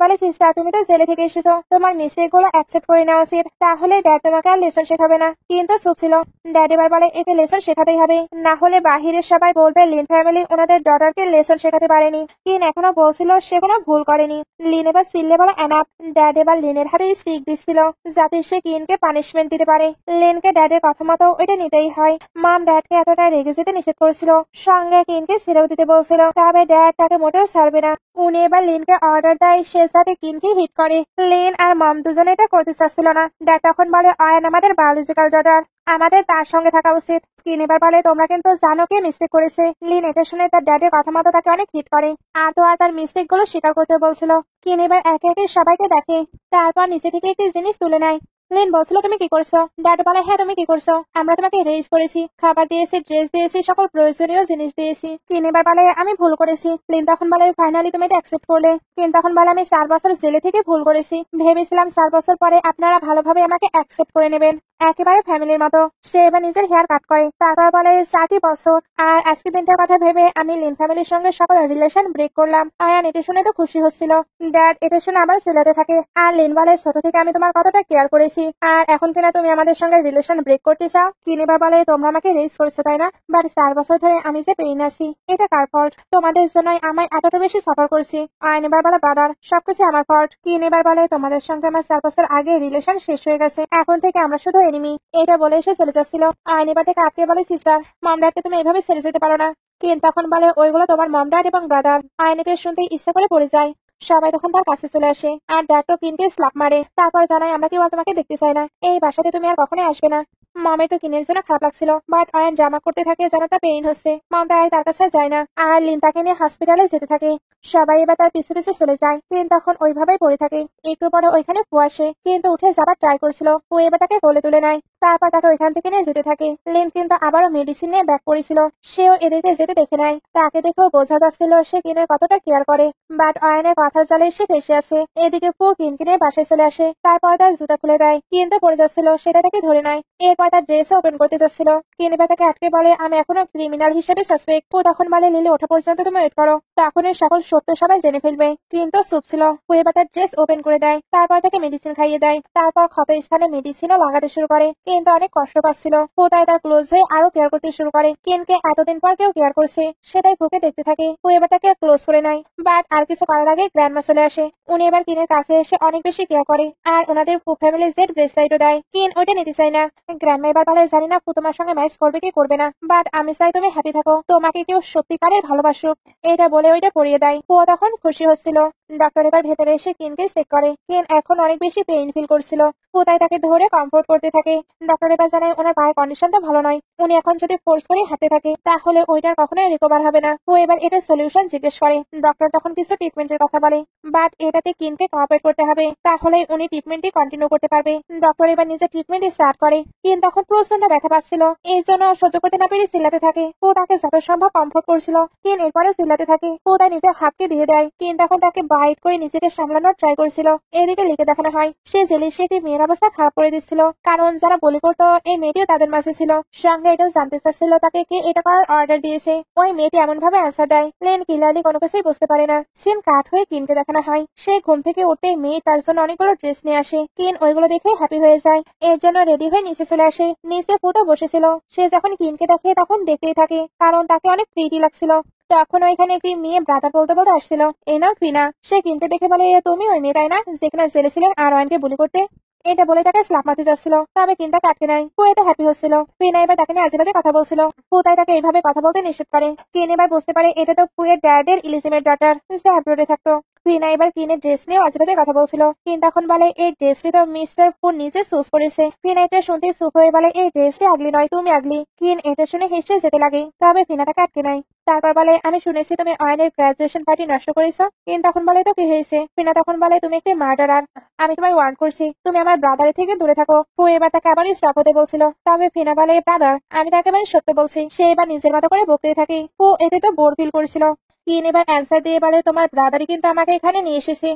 বলে, সিস্টার তুমি তো জেলে থেকে এসেছো, তোমার মিস্টেক গুলো অ্যাকসেপ্ট করে নেওয়া উচিত, তাহলে ড্যাড তোমাকে আর লেসন শেখাবে না। কিন্তু চুপ ছিল। ড্যাড এবার বলে, একে লেসন শেখাতেই হবে, না হলে বাহিরের সবাই বলবে লিন ফ্যামিলি ওনাদের ডটারকে লেসন শেখাতে পারেনি। কিন এখনো বলছিল সে কোনো ভুল করেনি। লিন এবার সিল্লে বলে এনাফ। ড্যাড এবার লিনের হাতে স্টিক দিচ্ছিল যাতে সে কিনকে পানিশমেন্ট দিতে পারে। লিনকে ড্যাডের কথা মতো ওইটা নিতেই হয়। মাম ড্যাডকে এতটা রেগে যেতে নিষেধ করেছিল। সঙ্গে সঙ্গে কিনকে ছেড়েও দিতে বলছিল, তবে ড্যাড তাকে মোটেও ছাড়বে না। উনি এবার লিনকে অর্ডার দেয় সে যাতে কিনকে হিট করে। লিন আর মম দুজনে এটা করতে চাচ্ছিল না। ড্যাড তখন বলে অয়ন আমাদের বায়োলজিক্যাল ডটার, আমাদের তার সঙ্গে থাকা উচিত। কিন এবার বলে তোমরা কিন্তু জানো কে মিস্টেক করেছে। লিন এটা শুনে তার ড্যাডের কথা মতো তাকে অনেক হিট করে আর তো আর তার মিস্টেক গুলো স্বীকার করতে বলছিল। কিন এবার একে একে সবাইকে দেখে, তারপর নিচে থেকে একটি জিনিস তুলে নেয়। লিন বলছিল তুমি কি করছো? ড্যাড বলে হ্যাঁ তুমি কি করছো? আমরা তোমাকে রেজ করেছি, খাবার দিয়েছি, ড্রেস দিয়েছি, সকল প্রয়োজনীয় জিনিস দিয়েছি। কিন এবার বলে আমি ভুল করেছি। লিন তখন বলে ফাইনালি তুমি এটা অ্যাকসেপ্ট করলে। কিন তখন বলে আমি 4 বছর জেলে থেকে ভুল করেছি, ভেবেছিলাম 4 বছর পরে আপনারা ভালোভাবে আমাকে অ্যাকসেপ্ট করে নেবেন, একেবারে ফ্যামিলির মতো। সে এবার নিজের হেয়ার কাট করে, তারপর বলে 4টি বছর আর আজকে দিনটার কথা ভেবে আমি লিন ফ্যামিলির সঙ্গে সকল রিলেশন ব্রেক করলাম। আয়ান এটা শুনে তো খুশি হচ্ছিল। ড্যাড এটা শুনে আবার চিল্লাতে থাকে আর লিন বলে ছোট থেকে আমি তোমার কতটা কেয়ার করেছি আর এখন কিনা তুমি আমাদের সঙ্গে রিলেশন ব্রেক করতে চাও। কিন এবার বলে তোমরা আমাকে রেস করেছো তাই না, বাট 4 বছর ধরে আমি যে পেইন আছি এটা কার ফল্ট? তোমাদের জন্যই আমায় এতটা বেশি সাফার করছি। আয়ন এবার বলে ব্রাদার সবকিছু আমার ফল্ট। কিন এবার বলে তোমাদের সঙ্গে আমার 4 বছর আগে রিলেশন শেষ হয়ে গেছে, এখন থেকে আমরা শুধু এনিমি। এটা বলে এসে চলে যাচ্ছিল। আয়ন এবার থেকে আটকে বলে সিস্টার মম ড্যাডকে তুমি এভাবে ছেড়ে যেতে পারো না। কিন তখন বলে ওইগুলো তোমার মম ড্যাড এবং ব্রাদার। আয়ন এটা শুনতে ইচ্ছা করে পড়ে যায়। সবাই তখন তার কাছে চলে আসে আর ড্যাড তো কিনকে স্ল্যাপ মারে, তারপর জানাই আমরা কেউ তোমাকে দেখতে চাই না, এই বাসাতে তুমি আর কখনোই আসবে না। মমের তো কিনের জন্য খারাপ লাগছিল, বাট আয়ন ড্রামা করতে থাকে যেন তার পেইন হচ্ছে। মম তাই তার কাছে যায় না আর লিন তাকে নিয়ে হসপিটালে যেতে থাকে। সবাই এবার তার পিছু পিছু চলে যায়। কিন তখন ওইভাবেই পড়ে থাকে। একটু পরে ওইখানে ফু আসে, কিন্তু উঠে যাবার ট্রাই করছিল, ও এবার তাকে কোলে তুলে নেয়, তারপর তাকে ওইখান থেকে নিয়ে যেতে থাকে। লিন কিন্তু আবারও মেডিসিন নিয়ে ব্যাক করেছিল, সেও এদেরকে যেতে দেখে নেয়। তাকে দেখেও বোঝা যাচ্ছিল সে কিনের কতটা কেয়ার করে, বাট আয়নের কথার জালে সে ফেসে আছে। এদিকে ফু কিনকে নিয়ে বাসায় চলে আসে, তারপর তার জুতা খুলে দেয়। কিন তো পড়ে যাচ্ছিল, সেটা তাকে ধরে নেয়। এরপর তার ড্রেস ওপেন করতে যাচ্ছিল, কিন এবার তাকে আটকে বলে আমি এখনো ক্রিমিনাল হিসেবে সাসপেক্ট। ও তখন বলে লিলি ওঠা পর্যন্ত তুমি ওয়েট করো, তখন এর সকল সত্য সবাই জেনে ফেলবে। কিন্তু চুপ ছিল। ও এবার তার ড্রেস ওপেন করে দেয়, তারপর তাকে মেডিসিন খাইয়ে দেয়, তারপর ক্ষত স্থানে মেডিসিনও লাগাতে শুরু করে। কিন্তু অনেক কষ্ট পাচ্ছিল। ও তাই তার ক্লোজ হয়ে আরো কেয়ার করতে শুরু করে। কিনকে এতদিন পর কেউ কেয়ার করছে সেটাই ফুকে দেখতে থাকে। ও এবার তাকে ক্লোজ করে নেয়, বাট আর কিছু করার আগে গ্র্যান্ডমা চলে আসে। উনি এবার কিনের কাছে এসে অনেক বেশি কেয়ার করে আর ওনাদের ফু ফ্যামিলি জেড ব্রেসলাইটও দেয়। কিন ওইটা নিতে চায় না। গ্র্যান্ডমা এবার বলে জানি না ফু তোমার সঙ্গে ম্যাচ করবে কি করবে না, বাট আমি চাই তুমি হ্যাপি থাকো, তোমাকে কেউ সত্যিকারের ভালোবাসুক। এটা বলে ওইটা পরিয়ে দেয়। ও তখন খুশি হচ্ছিল। ডক্টর এবার ভেতরে এসে কিনকে চেক করে। কিন এখন অনেক বেশি পেইন ফিল করছিল। ও তাই তাকে ধরে কমফোর্ট করতে থাকে। ডক্টর এবার জানায় ওনার পায়ের কন্ডিশন তো ভালো নয়, উনি এখন যদি ফোর্স করে হাঁটতে থাকে তাহলে ওইটার কখনোই রিকভার হবে না। ও এবার এটা সলিউশন জিজ্ঞেস করে। ডক্টর তখন কিছু ট্রিটমেন্টের কথা বলে, বাট এটাতে কিনকে কোঅপারেট করতে হবে, তাহলে উনি ট্রিটমেন্টই কন্টিনিউ করতে পারবে। ডক্টর এবার নিজের ট্রিটমেন্ট স্টার্ট করে। কিন তখন প্রচন্ড ব্যথা পাচ্ছিল, এই জন্য সহ্য করতে না পেরে চিল্লাতে থাকে। ও তাকে যত সম্ভব কমফোর্ট করছিল। কিন এরপরে চিল্লাতে থাকে। ও তাই নিজের হাতকে দিয়ে দেয়। কিন তখন তাকে বাইট করে নিজেকে সামলানোর ট্রাই করছিল। এদিকে লিখে দেখানো হয় সে জেলে সে একটি মেয়ের অবস্থা খারাপ করে দিচ্ছিল, কারণ যারা বলি করতো এই মেয়েটিও তাদের মাঝে ছিল। সঙ্গে এটাও জানতে চাচ্ছিল তাকে কে এটা করার অর্ডার দিয়েছে। ওই মেয়েটি এমন ভাবে অ্যান্সার দেয় লেন ক্লিয়ারলি কোনো কিছুই বুঝতে পারে না। সিন কাট হয়ে কিনকে দেখানো হয় সে ঘুম থেকে উঠতে মেয়ে তার জন্য অনেকগুলো ড্রেস নিয়ে আসে। কিন ওইগুলো দেখে হ্যাপি হয়ে যায়, এর জন্য রেডি হয়ে নিচে চলে আসে। নিচে পুতো বসেছিল, সে যখন কিনকে দেখে তখন দেখতেই থাকে, কারণ তাকে অনেক প্রিটি লাগছিল। তখন ওইখানে একটি মেয়ে ব্রাদার বলতে বলতে আসছিল, এই নাও ফিনা। সে কিনতে দেখে বলে তুমি ওই মেয়ে তাই না যেখানে জেলে ছিলেন আর ওয়ানকে বুলি করতে? এটা বলে তাকে স্ল্যাপ মারতে যাচ্ছিল, তবে কিন্তু কাটকে নাই। ও এতে হ্যাপি হচ্ছিল। ফিনা এবার তাকে নিয়ে আজে বাজে কথা বলছিল। ও তাই তাকে এইভাবে কথা বলতে নিষেধ করে। কিন এবার বুঝতে পারে এটা তো ফুয়ের ড্যাডের ইলিজিমেট ডটার, সে অ্যাব্রোডে থাকতো। ফিনা এবার কিনের ড্রেস নিয়ে আজে বাজে কথা বলছিল। কিন তখন বলে এই ড্রেসটি তো মিস্টার ফু নিজে চুজ করেছে। ফিনা এটা শুনতে চুপ হয়ে বলে এই ড্রেসটি আগলি নয়, তুমি আগলি। কিন এটা শুনে হেসে যেতে লাগে, তবে ফিনা তাকে আটকে নাই। তারপর বলে আমি শুনেছি তুমি অয়নের গ্রাজুয়েশন পার্টি নষ্ট করেছো। কিন তখন বলে তো কি হয়েছে? ফিনা তখন বলে তুমি একটি মার্ডারার, আমি তোমায় ওয়ার্ন করছি, তুমি আমার ব্রাদারের থেকে দূরে থাকো। ও এবার তাকে আবারই স্টপ হতে বলছিল, তবে ফিনা বলে ব্রাদার আমি তাকে একেবারে সত্য বলছি। সে এবার নিজের মতো করে বকতে থাকে। ও এতে তো বোর ফিল করছিল। কিন এবার অ্যান্সার দিয়ে বলে তোমার ব্রাদারই কিন্তু আমাকে এখানে নিয়ে এসেছে।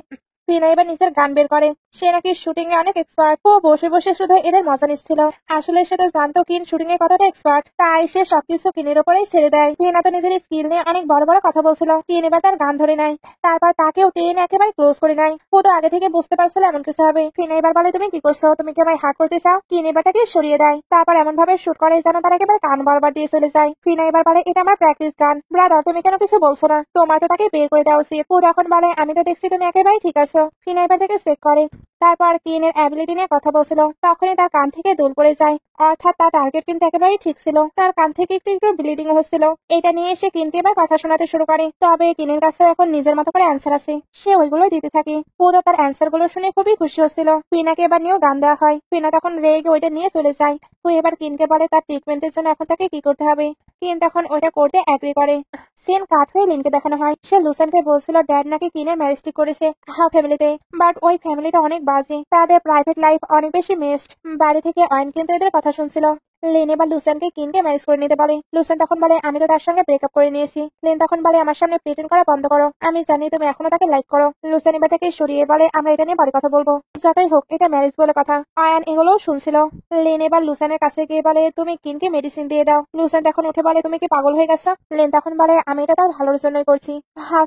ফিনা এবার নিজের গান বের করে, সে নাকি শুটিং এ অনেক এক্সপার্ট। ও বসে বসে শুধু এদের মজা নিচ্ছিল, আসলে সে তো জানতো কিন শুটিং এ কতটা এক্সপার্ট, তাই সে সবকিছু কিনের উপরেই ছেড়ে দেয়। ফিনা তো নিজের স্কিল নিয়ে অনেক বড় বড় কথা বলছিল। কিন এবার তার গান ধরে নেয়, তারপর তাকেও টেনে একেবারে ক্লোজ করে নেয়। ও তো আগে থেকে বুঝতে পারছিল এমন কিছু হবে। ফিনা এবার বলে তুমি কি করছো, তুমি কি আমায় হার্ট করতে চাও? কিন এবার তাকে সরিয়ে দেয়, তারপর এমন ভাবে শুট করে যেন তার একেবারে কান বরাবর দিয়ে চলে যায়। ফিনা এবার বলে এটা আমার প্র্যাকটিস গান। ব্রাদার তুমি কেন কিছু বলছো না, তোমার তো তাকে বের করে দেওয়া উচিত। ও তখন বলে আমি তো দেখছি তুমি একেবারে ঠিক আছো। ফিনা এবার থেকে চেক করে, তারপর কিনের অ্যাবিলিটি নিয়ে কথা বলছিল, তখনই তার কান থেকে দুল পড়ে যায়। অর্থাৎ তার টার্গেট কিন্তু একেবারেই ঠিক ছিল, তার কান থেকে একটু একটু ব্লিডিং হচ্ছিল। এটা নিয়ে সে কিনকে এবার কথা শোনাতে শুরু করে। তবে কিনের কাছে এখন নিজের মতো করে অ্যান্সার আছে, সে ওইগুলো দিতে থাকে। পুদো তার অ্যান্সার গুলো শুনে খুবই খুশি হচ্ছিল। ফিনাকে এবার নিয়েও গান দেওয়া হয়। ফিনা তখন রেগে ওইটা নিয়ে চলে যায়। এবার কিনকে বলে তার ট্রিটমেন্টের জন্য এখন তাকে কি করতে হবে। কিন তখন ওইটা করতে অ্যাগ্রি করে। সিন কাট হয়ে লিনকে দেখানো হয়। সে লুসেনকে বলছিল ড্যাড নাকি কিনের ম্যারেজ ঠিক করেছে ফ্যামিলিতে, বাট ওই ফ্যামিলিটা অনেক বাজে, তাদের প্রাইভেট লাইফ অনেক বেশি মেস্ট। বাড়ি থেকে অয়ন কিন্তু এদের কথা শুনছিল। লিন এবার লুসেনকে কিনকে ম্যারেজ করে নিতে বলে। লুসেন তখন বলে আমি তো তার সঙ্গে ব্রেকআপ করে নিয়েছি। লিন তখন বলে আমার সামনে প্রিটেন্ড করা বন্ধ করো, আমি জানি তুমি এখনো তাকে লাইক করো। লুসেন এবার তাকে সরিয়ে বলে আমরা এটা নিয়ে পরে কথা বলবো, যতই হোক এটা ম্যারেজ বলে কথা। অয়ন এগুলোও শুনছিল। লিন এবার লুসেনের কাছে গিয়ে বলে তুমি কিনকে মেডিসিন দিয়ে দাও। লুসেন তখন উঠে বলে তুমি কি পাগল হয়ে গেছো। লিন তখন বলে আমি এটা তার ভালোর জন্যই করছি।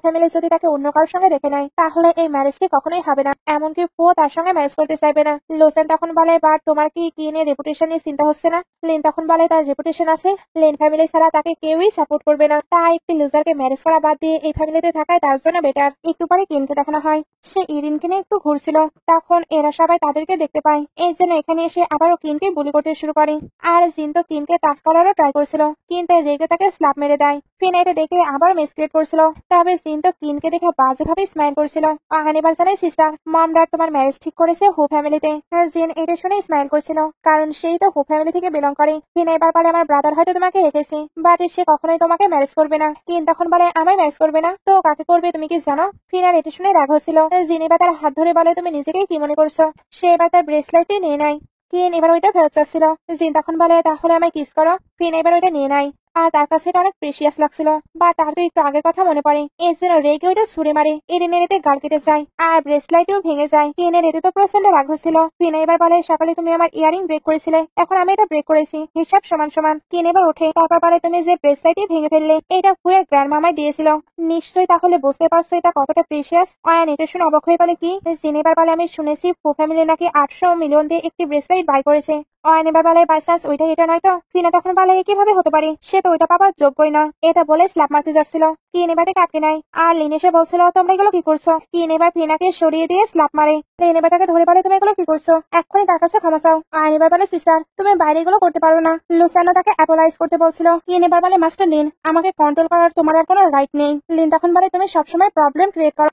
ফ্যামিলি যদি তাকে অন্য কারোর সঙ্গে দেখে নেয় তাহলে এই ম্যারেজটি কখনোই হবে না, এমনকি পুও তার সঙ্গে ম্যারেজ করতে চাইবে না। লুসেন তখন বলে বাট তোমার কি কিনের রেপুটেশন নিয়ে চিন্তা হচ্ছে না। লিন তখন বলে তার রেপুটেশন আছে, লিন ফ্যামিলি ছাড়া তাকে কেউই সাপোর্ট করবে না, তাই একটি লুজারকে ম্যারেজ করা বাদ দিয়ে এই ফ্যামিলিতে থাকায় তার জন্য বেটার। একটু পরে কিনকে দেখানো হয়। সে ইরিনকে নিয়ে একটু ঘুরছিল, তখন এরা সবাই তাদেরকে দেখতে পায়। এই জন্য এখানে এসে আবারও কিনকে বুলি করতে শুরু করে। আর জিন তো কিনকে টাচ করারও ট্রাই করছিল, কিন্তু রেগে তাকে স্ল্যাপ মেরে দেয়। ফিনা এটা দেখে আবার মিসক্রিয়েট করছিল, তবে জিন তো কিনকে দেখে বাজেভাবে স্মাইল করছিল। আহান এবার জানাই সিস্টার মম ড্যাড তোমার ম্যারেজ ঠিক করেছে হু ফ্যামিলিতে। জিন এটা শুনে স্মাইল করছিল, কারণ সেই তো হু ফ্যামিলি থেকে বিলং করে। ফিনা এবার বলে আমার ব্রাদার হয়তো তোমাকে রেখেছি, বাট সে কখনোই তোমাকে ম্যারেজ করবে না। কিন তখন বলে আমায় ম্যারেজ করবে না তো কাকে করবে তুমি কি জানো। ফিনার এটা শুনে রাগ হচ্ছিল। জিন এবার তার হাত ধরে বলে তুমি নিজেকে কি মনে করছো। সে এবার তার ব্রেসলেটটি নিয়ে নেয়। কিন এবার ওইটা ফেরত চাচ্ছিল। জিন তখন বলে তাহলে আমায় কিস করো। ফিন এবার ওইটা নিয়ে নেয়। আর তার কাছে এটা অনেক প্রেশিয়াস লাগছিল, বা তার তো একটু আগের কথা মনে পড়ে। এর জন্য রেগে ওইটা ছুড়ে মারে। ইরিনের এতে গাল কেটে যায় আর ব্রেসলাইটও ভেঙে যায়। কিনের এতে তো প্রচন্ড রাগ হচ্ছিল। ফিনা এবার বলে সকালে তুমি আমার ইয়ারিং ব্রেক করেছিলে, এখন আমি এটা ব্রেক করেছি, হিসাব সমান সমান। কিন এবার ওঠে, তারপর বলে তুমি যে ব্রেসলাইটই ভেঙে ফেললে এটা ফুয়ের গ্র্যান্ড মামায় দিয়েছিল, নিশ্চয়ই তাহলে বুঝতে পারছো এটা কতটা প্রেশিয়াস। অয়ন এটা শুনে অবাক হয়ে বলে কি। জিন এবার বলে আমি শুনেছি ফু ফ্যামিলি নাকি 800 মিলিয়ন দিয়ে একটি ব্রেসলাইট বাই করেছে। অয়ন এবার বলে বাই চান্স ওইটা এটা নয় তো। ফিনা তখন বলে কিভাবে হতে পারে, সে তো ওইটা পাবার যোগ্যই না। এটা বলে স্ল্যাপ মারতে যাচ্ছিল। কিন এবার তাকে আটকে নেয়। আর লিন এসে বলছিল তোমরা এগুলো কি করছো। কিন এবার ফিনাকে সরিয়ে দিয়ে স্ল্যাপ মারে। লিন এবার তাকে ধরে বলে তুমি এগুলো কি করছো, এক্ষুনি তার কাছে ক্ষমা চাও। অয়ন এবার বলে সিস্টার তুমি বাইরে এগুলো করতে পারো না। লুসানো তাকে অ্যাপোলাইজ করতে বলছিল। কিন এবার বলে মাস্টার লিন আমাকে কন্ট্রোল করার তোমার আর কোনো রাইট নেই। লিন তখন বলে তুমি সবসময় প্রবলেম ক্রিয়েট করো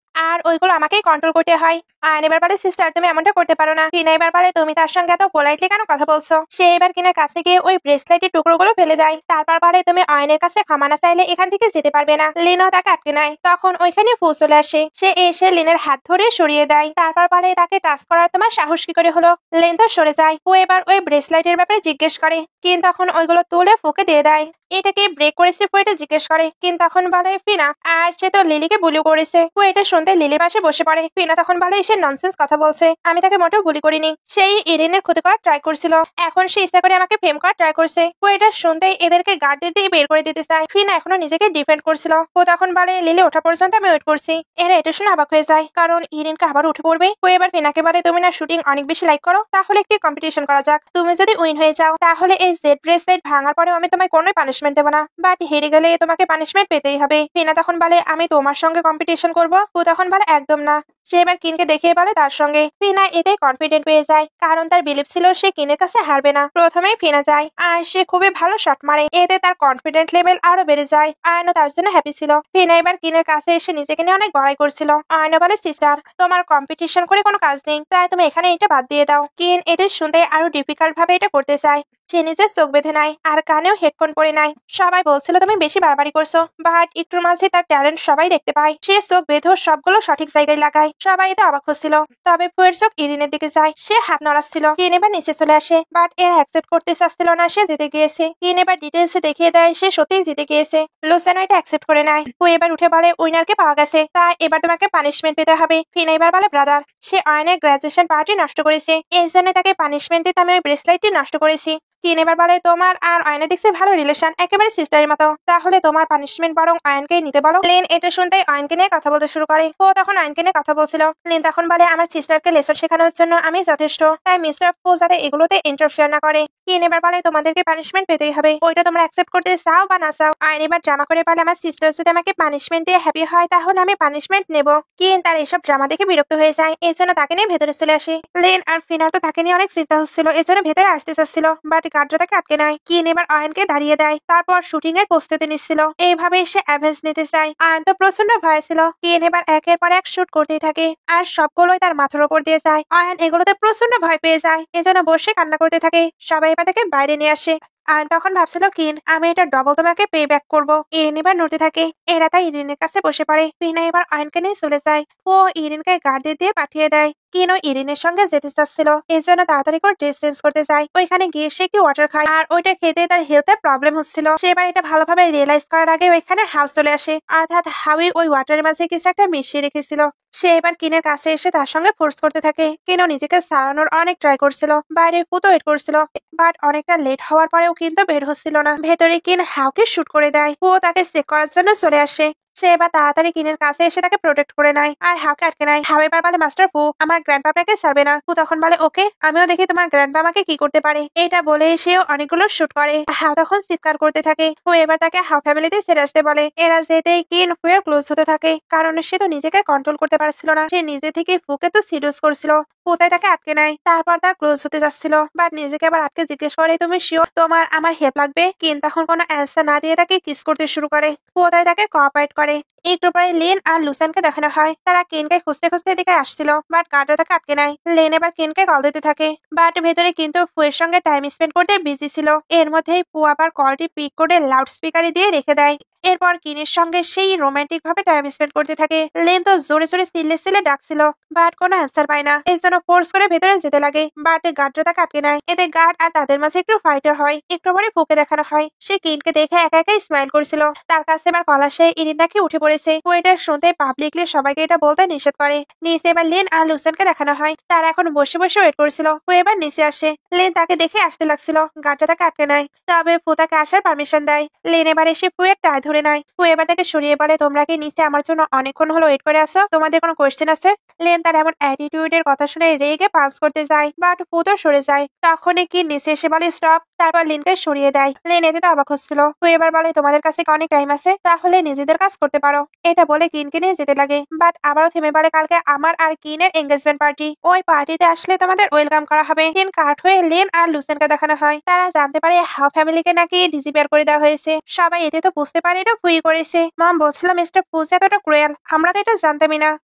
আর ওইগুলো আমাকেই কন্ট্রোল করতে হয়। আয়ন এবার বলে সিস্টার তুমি এমনটা করতে পারো না। কিনা এবার বলে তুমি তার সঙ্গে এত পোলাইটলি কেন কথা বলছো। সে এবার কিনার কাছে গিয়ে ওই ব্রেসলাইটের টুকরোগুলো ফেলে দেয়। তারপর বলে তুমি অয়নের কাছে ক্ষমা না চাইলে এখান থেকে যেতে পারবে না। লিনও তাকে আটকে নেয়। তখন ওইখানে ফু চলে আসে। সে এসে লিনের হাত ধরে সরিয়ে দেয়। তারপর বলে তাকে টাচ করার তোমার সাহস কি করে হলো। লিন তো সরে যায়। ও এবার ওই ব্রেসলাইটের ব্যাপারে জিজ্ঞেস করে, কিন্তু তখন ওইগুলো তুলে ফুকে দিয়ে দেয়। এটাকে ব্রেক করেছে ও এটা জিজ্ঞেস করে, কিন্তু তখন বলে ফিনা আর সে তো লিলিকে বুলি করেছে। ও এটা শুনতে লিলির পাশে বসে পড়ে। ফিনা তখন বলে সে ননসেন্স কথা বলছে, আমি তাকে মোটেও বুলি করিনি। সেই ইরিনের ক্ষতি করার ট্রাই করছিল, এখন সে ইচ্ছা করে আমাকে ফেম করার ট্রাই করছে। ও এটা শুনতেই এদেরকে গার্ডদের দিয়ে বের করে দিতে চায়। ফিনা এখনো নিজেকে ডিফেন্ড করছিল। ও তখন বলে লিলি ওঠা পর্যন্ত আমি ওয়েট করছি। এরা এটা শুনে অবাক হয়ে যায়, কারণ ইরিনকে আবার উঠে পড়বে। ও এবার ফিনাকে বলে তুমি না শুটিং অনেক বেশি লাইক করো, তাহলে একটি কম্পিটিশন করা যাক। তুমি যদি উইন হয়ে যাও তাহলে এই জেড ব্রেসলেট ভাঙার পরেও আমি তোমায় কোনো পানিশমেন্ট দেবো না, বাট হেরে গেলে তোমাকে পানিশমেন্ট পেতেই হবে। ফিনা তখন বলে আমি তোমার সঙ্গে কম্পিটিশন করবো। ও তখন বলে একদম না। সে এবার কিনকে দেখিয়ে বলে তার সঙ্গে। ফিনা এতে কনফিডেন্ট পেয়ে যায়, কারণ তার বিলিভ ছিল সে কিনের কাছে হারবে না। প্রথমেই ফিনা যায় আর সে খুবই ভালো শট মারে, এতে তার কনফিডেন্ট লেভেল আরো বেড়ে যায়। আয়নও তার জন্য হ্যাপি ছিল। ফিনা এবার কিনের কাছে এসে নিজেকে নিয়ে অনেক বড়াই করছিল। আয়নও বলে সিস্টার তোমার কম্পিটিশন করে কোনো কাজ নেই, তাই তুমি এখানে এটা বাদ দিয়ে দাও। কিন এটা শুনতে আরো ডিফিকাল্ট ভাবে এটা করতে চায়। সে নিজের চোখ বেঁধে নেয় আর কানেও হেডফোন পরে নেয়। সবাই বলছিল তুমি বেশি বাড়াবাড়ি করছো, বাট একটুর মাঝে তার ট্যালেন্ট সবাই দেখতে পায়। সে চোখ বেঁধেও সবগুলো সঠিক জায়গায় লাগায়। সবাই এতে অবাক হচ্ছিল। তবে ফুয়ের চোখ ইরিনের দিকে যায়। সে হাত নড়াচ্ছিল। কিন এবার নিচে চলে আসে, বাট এরা অ্যাকসেপ্ট করতে চাচ্ছিল না সে জিতে গিয়েছে। কিন এবার ডিটেলসে দেখিয়ে দেয় সে সত্যিই জিতে গিয়েছে। লুসানো এটা অ্যাকসেপ্ট করে নেয়। ও এবার উঠে বলে উইনারকে পাওয়া গেছে, তাই এবার তোমাকে পানিশমেন্ট পেতে হবে। ফিনা এবার বলে ব্রাদার সে অয়নের গ্রাজুয়েশন পার্টি নষ্ট করেছে, এই জন্য তাকে পানিশমেন্ট দিতে আমি ওই ব্রেসলাইটটি নষ্ট করেছি। কিন এবার বলে তোমার আর অয়নের দেখছি ভালো রিলেশন, একেবারে সিস্টারের মতো, তাহলে তোমার পানিশমেন্ট বরং অয়নকেই নিতে বলো। লিন এটা শুনতেই অয়নকে নিয়ে কথা বলতে শুরু করে। ও তখন অয়নকে নিয়ে কথা বলছিল। লিন তখন বলে আমার সিস্টারকে লেসন শেখানোর জন্য আমি যথেষ্ট, তাই মিস্টার ফু যাতে এগুলোতে ইন্টারফেয়ার না করে। কিন এবার বলে তোমাদেরকে পানিশমেন্ট পেতেই হবে, ওইটা তোমরা অ্যাকসেপ্ট করতে চাও বা না চাও। অয়ন এবার ড্রামা করে বলে আমার সিস্টার যদি আমাকে পানিশমেন্ট দিয়ে হ্যাপি হয় তাহলে আমি পানিশমেন্ট নেব। কিন তার এসব ড্রামা দেখে বিরক্ত হয়ে যায়, এই জন্য তাকে নিয়ে ভেতরে চলে আসে। লিন আর ফিনার তো তাকে নিয়ে অনেক চিন্তা হচ্ছিল, এজন্য ভেতরে আসতে চাচ্ছিল, বাট গার্ডরা তাকে আটকে নেয়। কিন এবার অয়নকে দাঁড়িয়ে দেয়, তারপর শুটিং এর প্রস্তুতি নিচ্ছিল। এইভাবে সে অ্যাভেঞ্জ নিতে চায়। অয়ন তো প্রচন্ড ভয় ছিল। কিন এবার একের পর এক শুট করতেই থাকে, আর সবগুলোই তার মাথার উপর দিয়ে যায়। অয়ন এগুলোতে প্রচন্ড ভয় পেয়ে যায়, এজন্য বসে কান্না করতে থাকে। সবাই এবার তাকে বাইরে নিয়ে আসে। আর তখন ভাবছিল কিন আমি এটা ডবল তোমাকে পে ব্যাক করবো। ইরিন এবার নড়তে থাকে, এরা তাই ইরিনের কাছে বসে পড়ে। ফিনা এবার অয়নকে নিয়ে চলে যায়। ও ইরিনকে গার্ড দিয়ে পাঠিয়ে দেয়। কিন ও ইরিনের সঙ্গে যেতে চাচ্ছিল, এই জন্য তাড়াতাড়ি করে ড্রেস চেঞ্জ করতে যায়। ওইখানে গিয়ে সে একটি ওয়াটার খায়, আর ওইটা খেতে তার হেলথে প্রবলেম হচ্ছিল। সে এবার এটা ভালোভাবে রিয়েলাইজ করার আগে ওইখানে হাউস চলে আসে, অর্থাৎ হাউই ওই ওয়াটারের মাঝে কিছু একটা মিশিয়ে রেখেছিল। সে এবার কিনের কাছে এসে তার সঙ্গে ফোর্স করতে থাকে। কিনও নিজেকে সারানোর অনেক ট্রাই করছিল, বাইরে ফুটো ওয়েট করছিল, বাট অনেকটা লেট হওয়ার পরেও কিন্তু বের হচ্ছিল না। ভেতরে কিন হাউকে শুট করে দেয়। ও তাকে চেক করার জন্য চলে আসে। সে এবার তাড়াতাড়ি কিনের কাছে এসে তাকে প্রোটেক্ট করে নেয়, আর হাউকে আটকে নেয়। হাউ এবার বলে মাস্টার ফু আমার গ্র্যান্ডপা আপনাকে ছাড়বে না। ফু তখন বলে ওকে, আমিও দেখি তোমার গ্র্যান্ডপা আমাকে কি করতে পারে। এটা বলে সেও অনেকগুলো শুট করে। হাউ তখন চিৎকার করতে থাকে। ও এবার তাকে হাউ ফ্যামিলিতে ছেড়ে আসতে বলে। এরা যেতেই কিন ফুয়ের ক্লোজ হতে থাকে, কারণ সে তো নিজেকে কন্ট্রোল করতে পারছিল না। সে নিজে থেকে ফুকে তো সিরিয়াস করছিল। কোথায় তাকে আটকে নেয়, তারপর তার ক্লোজ হতে যাচ্ছিল, বাট নিজেকে আবার আটকে জিজ্ঞেস করে তুমি শিওর তোমার আমার হেল্প লাগবে। কিন তখন কোনো অ্যান্সার না দিয়ে তাকে কিস করতে শুরু করে। কোথায় তাকে কোঅপারেট করে। একটু পরে লিন আর লুসেনকে দেখানো হয়, তারা কেনকে খুঁজতে খুঁজতে এদিকে আসছিল, বাট গার্ডরা তাকে আটকে নেয়। লেন এবার কেনকে কল দিতে থাকে, বাট ভেতরে কিন্তু ফুয়ের সঙ্গে টাইম স্পেন্ড করতে বিজি ছিল। এর মধ্যেই ফু আবার কলটি পিক করে লাউড স্পিকারে দিয়ে রেখে দেয়। এরপর কিনের সঙ্গে সেই রোমান্টিক ভাবে টাইম স্পেন্ড করতে থাকে। লেন তো জোরে জোরে সিলে সিলে ডাকছিল, বাট কোনো অ্যান্সার পায় না। এই জন্য ফোর্স করে ভেতরে যেতে লাগে, বাট গার্ডরা তাকে আটকে নেয়। এতে গার্ড আর তাদের মাঝে একটু ফাইটও হয়। একটু পরে ফুকে দেখানো হয়, সে কিনকে দেখে একা একাই স্মাইল করছিল। তার কাছে এবার কল আসে, ইরিন নাকি উঠে পড়েছে। ও এটা শুনতে পাবলিকলি সবাইকে এটা বলতে নিষেধ করে। নিচে এবার লিন আর লুসেনকে দেখানো হয়, তারা এখন বসে বসে ওয়েট করছিল। ও এবার নিচে আসে। লিন তাকে দেখে আসতে লাগছিল, গার্ডরা তাকে আটকে নেয়। তবে ফু তাকে আসার পারমিশন দেয়। লিন এবার এসে ফুয়ের টাই ধরে নেয়। ফু এবার তাকে সরিয়ে বলে তোমরা কি নিচে আমার জন্য অনেকক্ষণ হলো ওয়েট করে আসো, তোমাদের কোনো কোয়েশ্চেন আছে? লেন তার এমন অ্যাটিটিউডের কথা শুনে রেগে পাস করতে যায়, বাট ফু তো সরে যায়। তখনই কি নিচে এসে বলে স্টপ, তারপর লিনকে সরিয়ে দেয়। লেন এতে তো অবাক হচ্ছিল। ফু এবার বলে তোমাদের কাছে অনেক টাইম আছে, তাহলে নিজেদের কাজ করতে পারো। এটা বলে কিনকে নিয়ে যেতে লাগে, বাট আবারও থেমে বলে কালকে আমার আর কিনের এঙ্গেজমেন্ট পার্টি, ওই পার্টিতে আসলে তোমাদের ওয়েলকাম করা হবে। কিন কার্ড হয়ে লেন আর লুসেনকে দেখানো হয়। তারা জানতে পারে হাউ ফ্যামিলিকে নাকি ডিসিপিয়ার করে দেওয়া হয়েছে। সবাই এতে তো বুঝতে পারে এটা ফুই করেছে। মম বলছিল মিস্টার ফুজ এতটা ক্রুয়েল, আমরা তো এটা জানতামই না।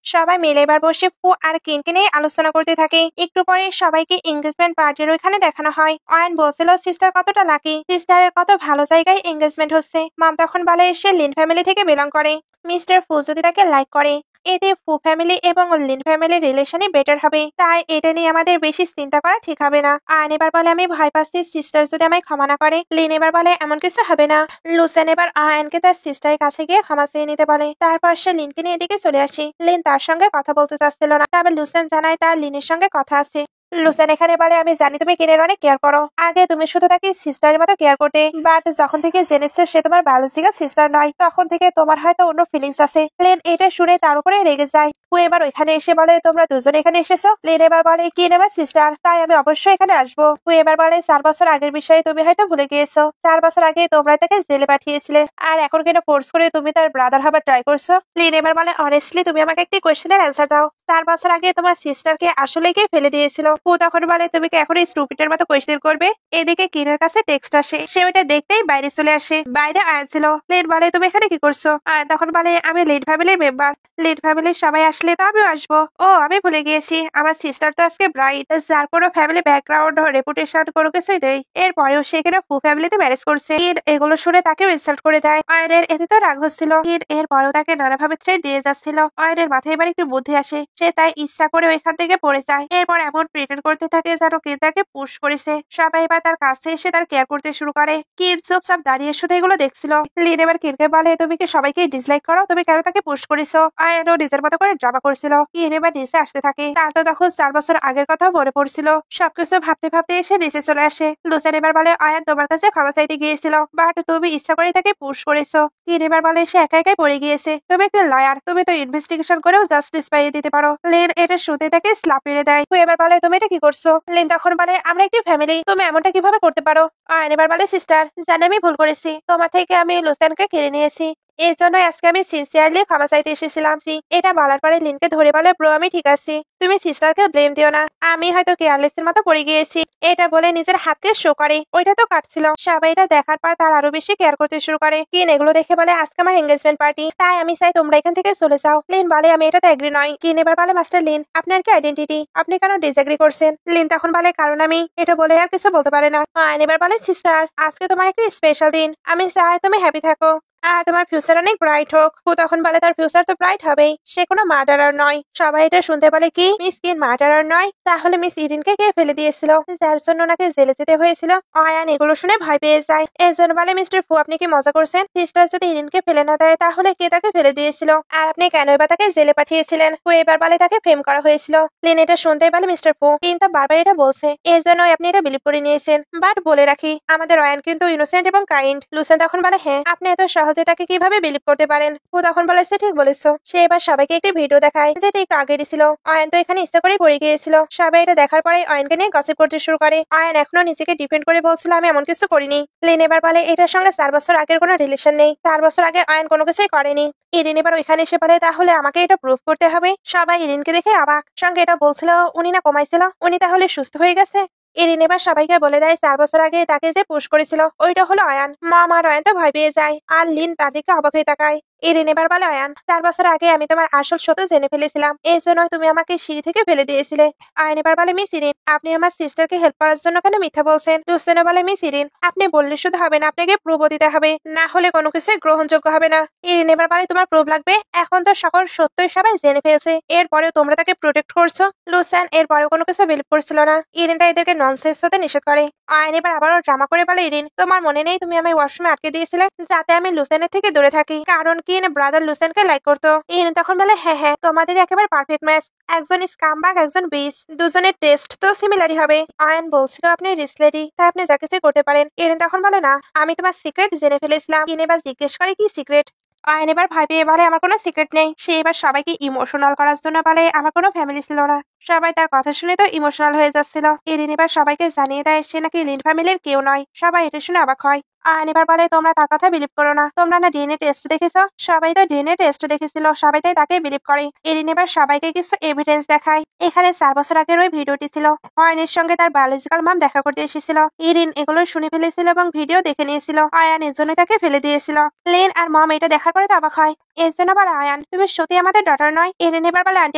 সবাই মিলে এবার বসে ফু আর কিনকে নিয়ে আলোচনা করতে থাকে। একটু পরে সবাইকে এঙ্গেজমেন্ট পার্টির ওইখানে দেখানো হয়। অয়ন বলছিল সিস্টার কতটা লাকি, সিস্টারের কত ভালো জায়গায় এঙ্গেজমেন্ট হচ্ছে। মম তখন বলে সে লিন ফ্যামিলি থেকে বিলং করে। মিস্টার ফু যদি তাকে লাইক করে, এতে ফু ফ্যামিলি এবং লিন ফ্যামিলির রিলেশনই বেটার হবে, তাই এটা নিয়ে আমাদের বেশি চিন্তা করা ঠিক হবে না। আয়ন এবার বলে আমি ভয় পাচ্ছি সিস্টার যদি আমায় ক্ষমা না করে। লিন এবার বলে এমন কিছু হবে না। লুসেন এবার আয়নকে তার সিস্টারের কাছে গিয়ে ক্ষমা চেয়ে নিতে বলে। তারপর সে লিনকে নিয়ে এদিকে চলে আসে। লিন তার সঙ্গে কথা বলতে চাচ্ছিল না, তবে লুসেন জানায় তার লিনের সঙ্গে কথা আছে। লুসেন এখানে বলে আমি জানি তুমি কিনের অনেক কেয়ার করো, আগে তুমি শুধু তাকে সিস্টারের মতো কেয়ার করতে, বাট যখন থেকে জেনেছো সে তোমার বায়োলজিক্যাল সিস্টার নয়, তখন থেকে তোমার হয়তো অন্য ফিলিংস আছে। লেন এটা শুনে তার উপরে রেগে যায়। ও এবার ওইখানে এসে বলে তোমরা দুজন এখানে এসেছো। লেন এবার বলে কিন আমার সিস্টার, তাই আমি অবশ্যই এখানে আসবো। ও এবার বলে 4 বছর আগের বিষয়ে তুমি হয়তো ভুলে গিয়েছো। 4 বছর আগে তোমরা তাকে জেলে পাঠিয়েছিলে, আর এখন কেন ফোর্স করে তুমি তার ব্রাদার হবার ট্রাই করছো। লিন এবার বলে অনেস্টলি তুমি আমাকে একটি কোয়েশ্চেনের অ্যান্সার দাও, 4 বছর আগে তোমার সিস্টারকে আসলে কে ফেলে দিয়েছিল। ও তখন বলে তুমি কি এখন এই স্টুপিডের মতো কোয়েশ্চেন করবে। এদিকে কিনের কাছে টেক্সট আসে, সে ওইটা দেখতেই বাইরে চলে আসে। বাইরে আয়ান ছিল। লিন বলে তুমি এখানে কি করছো। আয়ান তখন বলে আমি লিন ফ্যামিলির মেম্বার, লিন ফ্যামিলির সবাই আসলে তো আমিও আসবো। ও আমি ভুলে গিয়েছি আমার সিস্টার তো আজকে ব্রাইড, যার কোনো ফ্যামিলি ব্যাকগ্রাউন্ড রেপুটেশন কোনো কিছুই নেই। এরপরেও সে কিনা ফু ফ্যামিলিতে ম্যারেজ করছে। কিন এগুলো শুনে তাকেও ইনসাল্ট করে দেয়। আয়নের এতে তো রাগ হচ্ছিল। কিন এরপরেও তাকে নানাভাবে থ্রেট দিয়ে যাচ্ছিল। আয়নের মাথায় এবার একটু বুদ্ধি আসে, সে তাই ইচ্ছা করে ওইখান থেকে পড়ে যায়। এরপর এমন প্রেটেন্ড করতে থাকে যেন কে তাকে পুশ করেছে। সবাই এবার তার কাছে এসে তার কেয়ার করতে শুরু করে। কিন চুপচাপ দাঁড়িয়ে শুধু এগুলো দেখছিল। লিন এবার কিনকে বলে, তুমি কি সবাইকে ডিসলাইক করো? তুমি কেন তাকে পুশ করেছো? আয়ানও নিজের মতো করে ড্রামা করছিল। কিন এবার নিচে আসতে থাকে। তার তো তখন 4 বছর আগের কথা মনে পড়ছিল। সবকিছু ভাবতে ভাবতে এসে নিচে চলে আসে। লুসেন এবার বলে, আয়ান তোমার কাছে ক্ষমা চাইতে গিয়েছিল, বাট তুমি ইচ্ছা করে তাকে পুশ করেছো। কিন এবার বলে, সে একা একাই পড়ে গিয়েছে। তুমি একটা লয়ার, তুমি তো ইনভেস্টিগেশন করেও জাস্টিস পাইয়ে দিতে পারো। লিন এটা শুনতে তাকে স্ল্যাপ মেরে দেয়। ও এবার বলে, তুমি এটা কি করছো? লিন তখন বলে, আমরা একটি ফ্যামিলি, তুমি এমনটা কিভাবে করতে পারো? আয়ান এবার বলে, সিস্টার জানি আমি ভুল করেছি, তোমার থেকে আমি লুসেনকে কেড়ে নিয়েছি, এই জন্য আজকে আমি সিনসিয়ারলি ক্ষমা চাইতে এসেছিলাম। এটা বলার পরে লিনকে ধরে বলে, ব্রো আমি ঠিক আছি, তুমি সিস্টারকে ব্লেম দিও না, আমি হয়তো কেয়ারলেস এর মতো পড়ে গিয়েছি। এটা বলে নিজের হাতকে শো করে, ওইটা তো কাটছিল। সবাই এটা দেখার পর তার আরো বেশি কেয়ার করতে শুরু করে। কিন এগুলো দেখে বলে, আজকে আমার এঙ্গেজমেন্ট পার্টি, তাই আমি চাই তোমরা এখান থেকে চলে যাও। লিন বলে, আমি এটাতে এগ্রি নয়। কিন এবার বলে, মাস্টার লিন আপনার কি আইডেন্টিটি, আপনি কেন ডিসএগ্রি করছেন? লিন তখন বলে, কারণ আমি এটা বলে আর কিছু বলতে পারে না। আয়ন এবার বলে, সিস্টার আজকে তোমার একটি স্পেশাল দিন, আমি চাই তুমি হ্যাপি থাকো আর তোমার ফিউচার অনেক ব্রাইট হোক। ও তখন বলে, তার ফিউচার তো ব্রাইট হবেই, সে কোনো মার্ডারার নয়। সবাই এটা শুনতে বলে, কি মিস কিন মার্ডারার নয়? তাহলে মিস ইরিনকে কে ফেলে দিয়েছিল, যার জন্য ওনাকে জেলে যেতে হয়েছিল? আয়ান এগুলো শুনে ভয় পেয়ে যায়। এজন্য বলে, মিস্টার ফু আপনি কি মজা করছেন? সিস্টার যদি ইরিনকে ফেলে না দেয় তাহলে কে তাকে ফেলে দিয়েছিল, আর আপনি কেনই বা তাকে জেলে পাঠিয়েছিলেন? ও এবার বলে, তাকে ফেম করা হয়েছিল। লিন এটা শুনতেই বলে, মিস্টার ফু কিন্তু বারবার এটা বলছে, এই জন্যই আপনি এটা বিলিভ করে নিয়েছেন। বাট বলে রাখি, আমাদের অয়ান কিন্তু ইনোসেন্ট এবং কাইন্ড। লুসেন তখন বলে, হ্যাঁ আপনি এত সহজে তাকে কিভাবে বিলিভ করতে পারেন? ও তখন বলে, সে ঠিক বলেছো। সে এবার সবাইকে একটি ভিডিও দেখায় যেটা একটু আগে দিছিল। অয়ন তো এখানে ইচ্ছা করেই পড়ে গিয়েছিল। সবাই এটা দেখার পরে অয়নকে নিয়ে গসিপ করতে শুরু করে। অয়ন এখনো নিজেকে ডিফেন্ড করে বলছিল, আমি এমন কিছু করিনি। লিন এবার বলে, এটার সঙ্গে 4 বছর আগের কোনো রিলেশন নেই, 4 বছর আগে অয়ন কোনো কিছুই করেনি। ইরিন এবার ওইখানে এসে বলে, তাহলে আমাকে এটা প্রুফ করতে হবে। সবাই ইরিনকে দেখে অবাক। সঙ্গে এটা বলছিল, উনি না কমাইছিল, উনি তাহলে সুস্থ হয়ে গেছে। ইরিন এবার সবাইকে বলে দেয় 4 বছর আগে তাকে যে পুশ করেছিল ওইটা হলো অয়ান। মম আর অয়ান তো ভয় পেয়ে যায়, আর লিন তার দিকে অবাক হয়ে তাকায়। ইরিন এবার বলে, অয়ান 4 বছর আগে আমি তোমার আসল সত্য জেনে ফেলেছিলাম, এই জন্যই তুমি আমাকে সিঁড়ি থেকে ফেলে দিয়েছিলে। অয়ান এবার বলে, মিস ইরিন আপনি আমার সিস্টারকে হেল্প করার জন্য কেন মিথ্যা বলছেন? লুসেন বলে, মিস ইরিন আপনি বললে শুধু হবে না, আপনাকে প্রুফ দিতে হবে, না হলে কোনো কিছুই গ্রহণযোগ্য হবে না। ইরিন এবার বলে, তোমার প্রুফ লাগবে? এখন তো সকল সত্যই সবাই জেনে ফেলছে, এরপরেও তোমরা তাকে প্রোটেক্ট করছো। লুসেন এরপরেও কোনো কিছু বিলিভ করছিল না। ইরিন তাই এদেরকে ননসেন্স হতে নিষেধ করে। অয়ান এবার আবারও ড্রামা করে বলে, ইরিন তোমার মনে নেই তুমি আমায় ওয়াশরুমে আটকে দিয়েছিলে যাতে আমি লুসেনের থেকে দূরে থাকি, কারণ কি ব্রাদার লুসেনকে লাইক করতো। ইরিন তখন বলে, হ্যাঁ হ্যাঁ তোমাদের একেবারে পারফেক্ট ম্যাচ, একজন স্কামবাগ একজন বিচ, দুজনের টেস্ট তো সিমিলারই হবে। অয়ান বলছিল, আপনি রিচ লেডি, তাই আপনি যা কিছুই করতে পারেন। ইরিন তখন বলে, না আমি তোমার সিক্রেট জেনে ফেলেছিলাম। কিন এবার জিজ্ঞেস করে, কি সিক্রেট? অয়ন এবার ভয় পেয়ে বলে, আমার কোনো সিক্রেট নেই। সে এবার সবাইকে ইমোশনাল করার জন্য বলে, আমার কোনো ফ্যামিলি ছিল না। সবাই তার কথা শুনে তো ইমোশনাল হয়ে যাচ্ছিল। ইরিন এবার সবাইকে জানিয়ে দেয় সে নাকি লিন ফ্যামিলির কেউ নয়। সবাই এটা শুনে অবাক হয়। অয়ন এবার বলে, তোমরা তার কথা বিলিভ করো না, তোমরা না ডিএনএ টেস্ট দেখেছো? সবাই তো ডিএনএ টেস্ট দেখেছিল, সবাই তাই তাকে বিলিভ করে। ইরিন এবার সবাইকে কিছু এভিডেন্স দেখায়। এখানে 4 বছর আগের ওই ভিডিওটি ছিল, অয়নের সঙ্গে তার বায়োলজিক্যাল মাম দেখা করতে এসেছিল। ইরিন এগুলো শুনে ফেলেছিল এবং ভিডিও দেখে নিয়েছিল। অয়ান এর জন্য তাকে ফেলে দিয়েছিল। লিন আর মম এটা দেখার পরে তো অবাক হয়। এর জন্য বলে, আয়ান তুমি সত্যি আমাদের ডটার নয়। ইরিন এবার বলে, আন্টি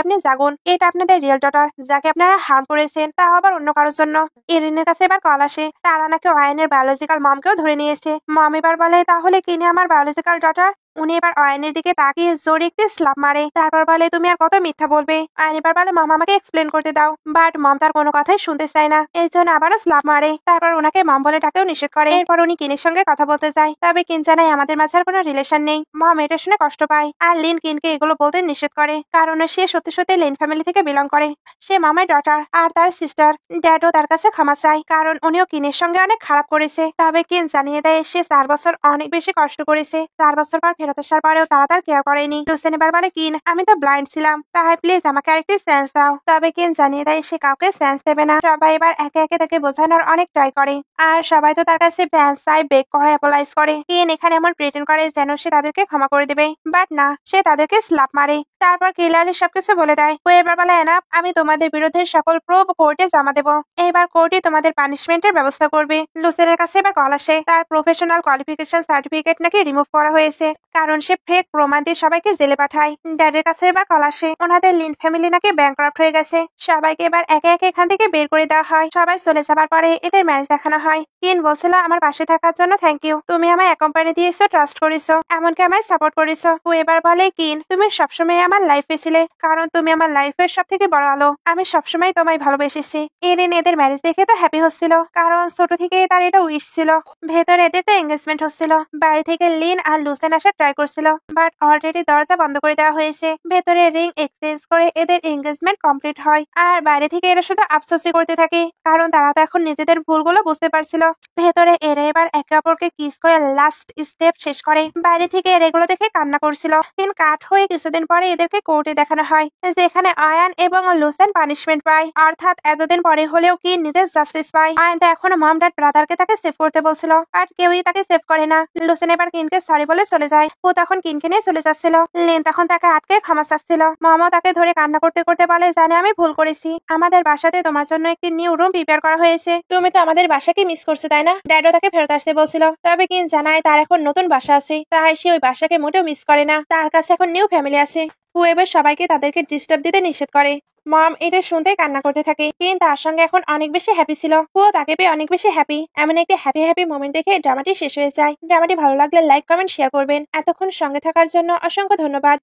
আপনি জাগুন, এটা আপনাদের রিয়েল ডটার, যাকে আপনারা হার্ম করেছেন, তা আবার অন্য কারোর জন্য। ইরিনের কাছে এবার কল আসে, তারা নাকি অয়ানের বায়োলজিক্যাল মমকেও ধরে নিয়েছে। মম এবার বলে, তাহলে কিনে আমার বায়োলজিক্যাল ডটার? উনি এবার অয়নের দিকে তাকিয়ে জোরে একটি স্ল্যাপ মারে। তারপর বলে, তুমি আর কত মিথ্যা বলবে? অয়ন এবার বলে, মম আমাকে এক্সপ্লেন করতে দাও। বাট মম তার কোনো কথাই শুনতে চায় না, এই জন্য আবারও স্ল্যাপ মারে। তারপর ওনাকে মম বলে ডাকেও নিষেধ করে। এরপর উনি কিনের সঙ্গে কথা বলতে যায়, তবে কিন জানায় আমাদের মাঝে আর কোনো রিলেশন নেই। মম এটা শুনে কষ্ট পায়, আর লিন কিনকে এগুলো বলতে নিষেধ করে, কারণ সে সত্যি সত্যি লিন ফ্যামিলি থেকে বিলং করে। সে মামের ডটার, আর তার সিস্টার ড্যাডও তার কাছে ক্ষমা চায়, কারণ উনিও কিনের সঙ্গে অনেক খারাপ করেছে। তবে কিন জানিয়ে দেয় সে 4 বছর অনেক বেশি কষ্ট করেছে। 4 বছর পর ফেরত আসার পরেও তারা তার কেয়ার করেনি। লুসেন এবার বলে, কিন আমি তো ব্লাইন্ড ছিলাম, তাই প্লিজ আমাকে আরেকটি চান্স দাও। তবে কিন জানিয়ে দেয় সে কাউকে চান্স দেবে না। সবাই এবার একে একে তাকে বোঝানোর অনেক ট্রাই করে, আর সবাই তো তার কাছে চান্স চায়, বেক করে, অ্যাপোলাইজ করে। কিন এখানে এমন প্রিটেন্ড করে যেন সে তাদেরকে ক্ষমা করে দেবে, বাট না, সে তাদেরকে স্ল্যাপ মারে। তারপর কিলারে সবকিছু বলে দেয়। ও এবার বলে, এনাফ, আমি তোমাদের বিরুদ্ধে সকল প্রুফ কোর্টে জমা দেবো। এবার কোর্টে তোমাদের পানিশমেন্টের ব্যবস্থা করবে। লুসেনের কাছে এবার কল আসে, তার প্রফেশনাল কোয়ালিফিকেশন সার্টিফিকেট নাকি রিমুভ করা হয়েছে, কারণ সে ফেক প্রমাণ দিয়ে সবাইকে জেলে পাঠায়। ড্যাডের কাছে এবার কল আসে, ওনাদের লিন ফ্যামিলি নাকি ব্যাংকরাপ্ট হয়ে গেছে। সবাইকে এবার একে একে এখান থেকে বের করে দেওয়া হয়। সবাই চলে যাবার পরে এদের ম্যাচ দেখানো হয়। কিন বলছিল, আমার পাশে থাকার জন্য থ্যাংক ইউ, তুমি আমায় কোম্পানি দিয়েছো, ট্রাস্ট করেছো, এমনকি আমায় সাপোর্ট করেছো। ও এবার বলে, কিন তুমি সবসময় আমার আমার লাইফে ছিলে, কারণ তুমি আমার লাইফের সব থেকে বড় আলো। আমি সবসময় তোমায় ভালোবেসেছি। এরিন এদের ম্যারেজ দেখে তো হ্যাপি হচ্ছিল, কারণ ছোট থেকে তার এটা উইশ ছিল। ভেতরে এদের তো এঙ্গেজমেন্ট হচ্ছিল। বাইরে থেকে লিন আর লুসেন আসার ট্রাই করছিল, বাট অলরেডি দরজা বন্ধ করে দেওয়া হয়েছে। ভেতরে রিং এক্সচেঞ্জ করে এদের এঙ্গেজমেন্ট কমপ্লিট হয়। আর বাইরে থেকে এরা শুধু আফসোসই করতে থাকে, কারণ তারা তো এখন নিজেদের ভুলগুলো বুঝতে পারছিল। ভেতরে এরা এবার একে অপরকে কিস করে লাস্ট স্টেপ শেষ করে। বাইরে থেকে এরা এগুলো দেখে কান্না করছিল। দিন কাট হয়ে কিছুদিন পরে এদেরকে কোর্টে দেখানো হয়, যেখানে আয়ান এবং লুসেন পানিশমেন্ট পায়। অর্থাৎ এতদিন পরে হলেও কি নিজের জাস্টিস পায়। আয়ান তো এখনো মম ড্যাড ব্রাদারকে তাকে সেভ করতে বলছিল, আর কেউই তাকে সেভ করে না। লুসেন এবার কিনকে সরি বলে চলে যায়। ও তখন কিনকে নিয়ে চলে যাচ্ছিল। লিন তখন তাকে আটকে ক্ষমা চাচ্ছিল। মমও তাকে ধরে কান্না করতে করতে বলে, জানে আমি ভুল করেছি। আমাদের বাসাতে তোমার জন্য একটি নিউ রুম প্রিপেয়ার করা হয়েছে। তুমি তো আমাদের বাসাকে মিস করছো, তাই না? ড্যাডও তাকে ফেরত আসতে বলছিল, তবে কিন জানায় তার এখন নতুন বাসা আছে, তাই সে ওই বাসাকে মোটেও মিস করে না। তার কাছে এখন নিউ ফ্যামিলি আছে। ও এবার সবাইকে তাদেরকে ডিস্টার্ব দিতে নিষেধ করে। মম এটা শুনতে কান্না করতে থাকে, কিন্তু তার সঙ্গে এখন অনেক বেশি হ্যাপি ছিল। ও তাকে পেয়ে অনেক বেশি হ্যাপি। এমন একটি হ্যাপি মোমেন্ট দেখে ড্রামাটি শেষ হয়ে যায়। ড্রামাটি ভালো লাগলে লাইক কমেন্ট শেয়ার করবেন। এতক্ষণ সঙ্গে থাকার জন্য অসংখ্য ধন্যবাদ।